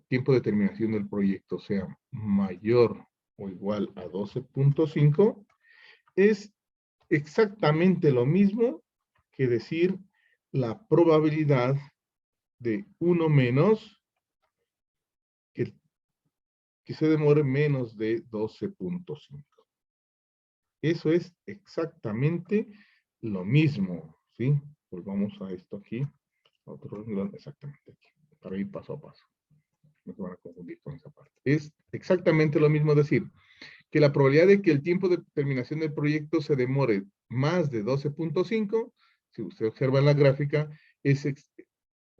tiempo de terminación del proyecto sea mayor o igual a 12.5 es exactamente lo mismo que decir la probabilidad de 1 menos que se demore menos de 12.5. Eso es exactamente lo mismo, ¿sí? Volvamos a esto aquí, a otro renglón, exactamente aquí, para ir paso a paso. No se van a confundir con esa parte. Es exactamente lo mismo decir que la probabilidad de que el tiempo de terminación del proyecto se demore más de 12.5, si usted observa en la gráfica,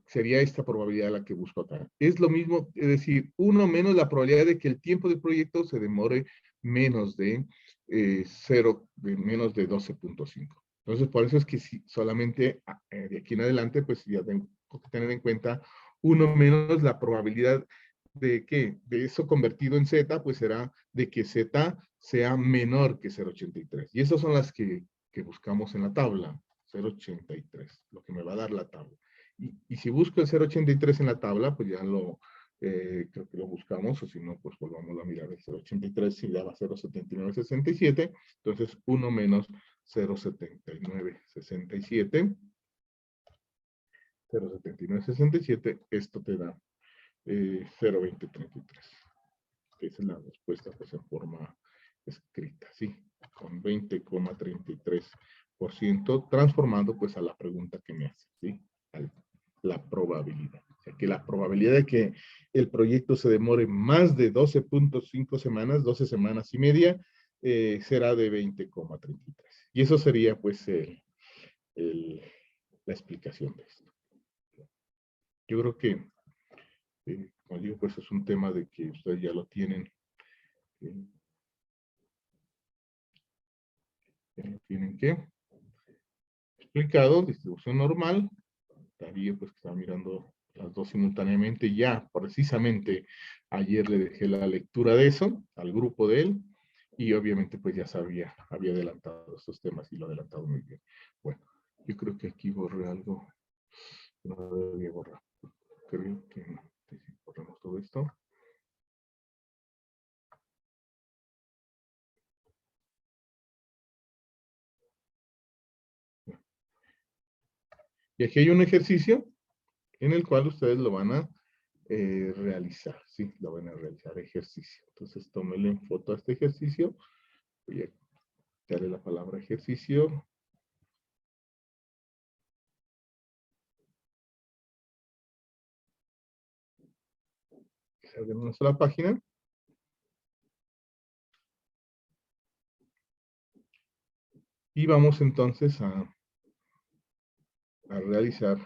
sería esta probabilidad la que busco acá. Es lo mismo, es decir, 1 menos la probabilidad de que el tiempo del proyecto se demore menos de 0, menos de 12.5. Entonces, por eso es que si solamente de aquí en adelante, pues ya tengo que tener en cuenta 1 menos la probabilidad de que de eso convertido en z, pues será de que z sea menor que 0.83. Y esas son las que buscamos en la tabla, 0.83, lo que me va a dar la tabla. Y si busco el 0.83 en la tabla, pues ya creo que lo buscamos, o si no, pues volvamos a mirar el 0.83, si daba 0.7967, entonces 1 menos 0.7967, 0.7967, esto te da 0.2033. Esa es la respuesta pues en forma escrita, ¿sí? Con 20,33% transformando pues a la pregunta que me hace, ¿sí? La probabilidad. O sea, que la probabilidad de que el proyecto se demore más de 12.5 semanas, 12 semanas y media, será de 20,33. Y eso sería pues la explicación de esto. Yo creo que, como digo, pues es un tema de que ustedes ya lo tienen. ¿Qué? Explicado, distribución normal. Darío pues que estaba mirando las dos simultáneamente. Ya precisamente ayer le dejé la lectura de eso al grupo de él y obviamente pues ya sabía, había adelantado estos temas y lo ha adelantado muy bien. Bueno, yo creo que aquí borré algo. No debía borrar. Creo que no. Borramos todo esto. Y aquí hay un ejercicio en el cual ustedes lo van a realizar, ¿sí? Lo van a realizar ejercicio. Entonces, tómenle en foto a este ejercicio. Voy a darle la palabra ejercicio. Salga en una sola página. Y vamos entonces a realizar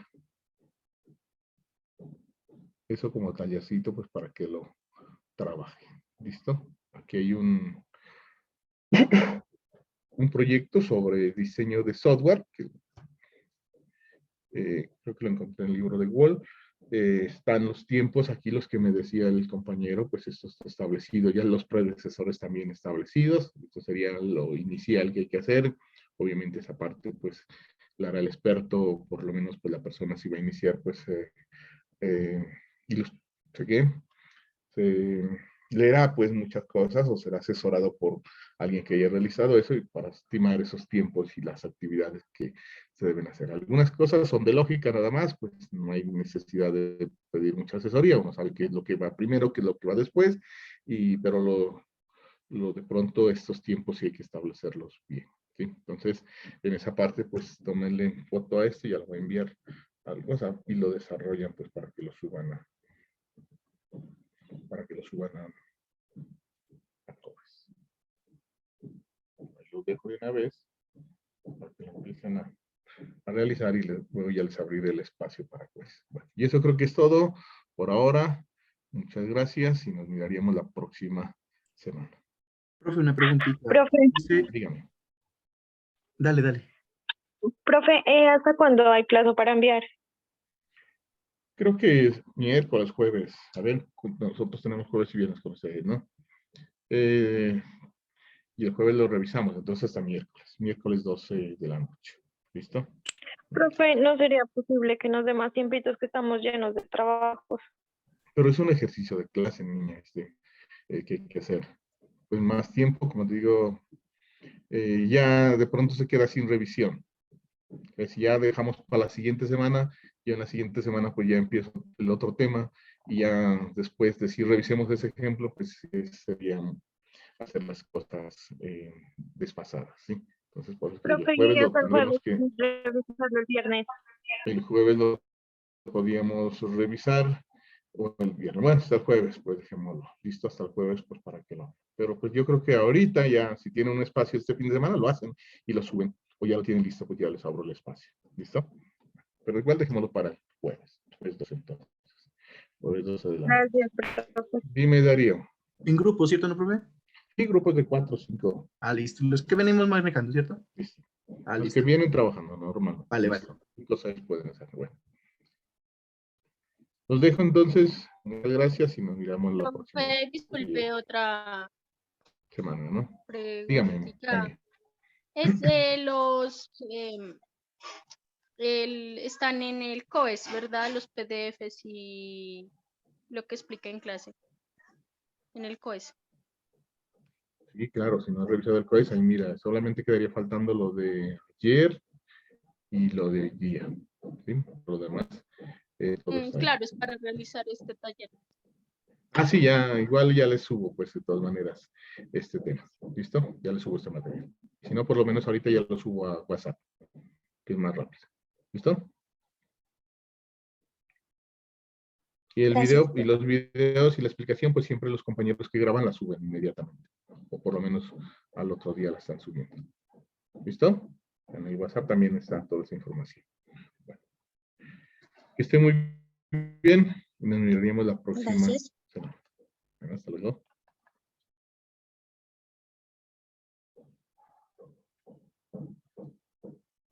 eso como tallercito, pues para que lo trabaje. ¿Listo? Aquí hay un proyecto sobre diseño de software, que creo que lo encontré en el libro de Wall. Están los tiempos, aquí los que me decía el compañero, pues esto está establecido, ya los predecesores también establecidos, esto sería lo inicial que hay que hacer. Obviamente esa parte, pues, la hará el experto, por lo menos, pues la persona si va a iniciar, pues, y los, ¿qué? Leerá pues muchas cosas o será asesorado por alguien que haya realizado eso y para estimar esos tiempos y las actividades que se deben hacer. Algunas cosas son de lógica nada más, pues no hay necesidad de pedir mucha asesoría, uno sabe qué es lo que va primero, qué es lo que va después, pero lo de pronto estos tiempos sí hay que establecerlos bien. ¿Sí? Entonces, en esa parte, pues tómenle foto a esto y ya lo voy a enviar al WhatsApp y lo desarrollan pues para que lo suban a Cobas. Lo dejo de una vez para que lo empiecen a realizar y luego ya les abriré el espacio para pues. Bueno, y eso creo que es todo por ahora. Muchas gracias y nos miraríamos la próxima semana. Profe, una preguntita. Profe, Dice, Dígame. dale. Profe, ¿hasta cuándo hay plazo para enviar? Creo que es miércoles, jueves. A ver, nosotros tenemos jueves y viernes con ustedes, ¿no? Y el jueves lo revisamos, entonces hasta miércoles 12 de la noche. ¿Listo? Profe, ¿no sería posible que nos dé más tiempitos que estamos llenos de trabajos? Pero es un ejercicio de clase, niña, que hay que hacer. Pues más tiempo, como te digo, ya de pronto se queda sin revisión. Si ya dejamos para la siguiente semana, y en la siguiente semana pues ya empiezo el otro tema, y ya después de si revisemos ese ejemplo, pues sería hacer las cosas desfasadas, ¿sí? Entonces, por eso el Profe, jueves y lo hasta el tendremos jueves, que, revisarlo el viernes. el jueves lo podíamos revisar, o el viernes, bueno, hasta el jueves, pues dejémoslo, listo hasta el jueves, pues para que lo, pero pues yo creo que ahorita ya, si tienen un espacio este fin de semana, lo hacen y lo suben, o ya lo tienen listo, pues ya les abro el espacio, ¿listo? Pero igual dejémoslo para el jueves 12 entonces, jueves 12 de la noche. Gracias, profe. Dime, Darío. En grupo, ¿cierto, no, profe? Sí, grupos de 4 o 5, Ah, listo. Los que venimos manejando, ¿cierto? listo. Ah, Los que listo. vienen trabajando, normal. Vale, vale. 5 o 6 pueden hacer, bueno. Los dejo entonces, muchas gracias y nos miramos la próxima Profe, disculpe, otra semana, ¿no? Dígame, preguntita. Tania. Es están en el COES, ¿verdad? Los PDFs y lo que explica en clase. En el COES. Sí, claro, si no has revisado el COES, ahí mira, solamente quedaría faltando lo de ayer y lo de guía, ¿sí? Lo demás, todo está ahí. Claro, es para realizar este taller. Ah, sí, ya, igual ya les subo, pues, de todas maneras, este tema, ¿listo? Ya les subo este material. Si no, por lo menos ahorita ya lo subo a WhatsApp, que es más rápido, ¿listo? Y el Gracias, video, y los videos y la explicación, pues siempre los compañeros que graban la suben inmediatamente, o por lo menos al otro día la están subiendo. ¿Listo? En el WhatsApp también está toda esa información. Bueno, que esté muy bien. Nos veríamos la próxima gracias. semana. Bueno, hasta luego.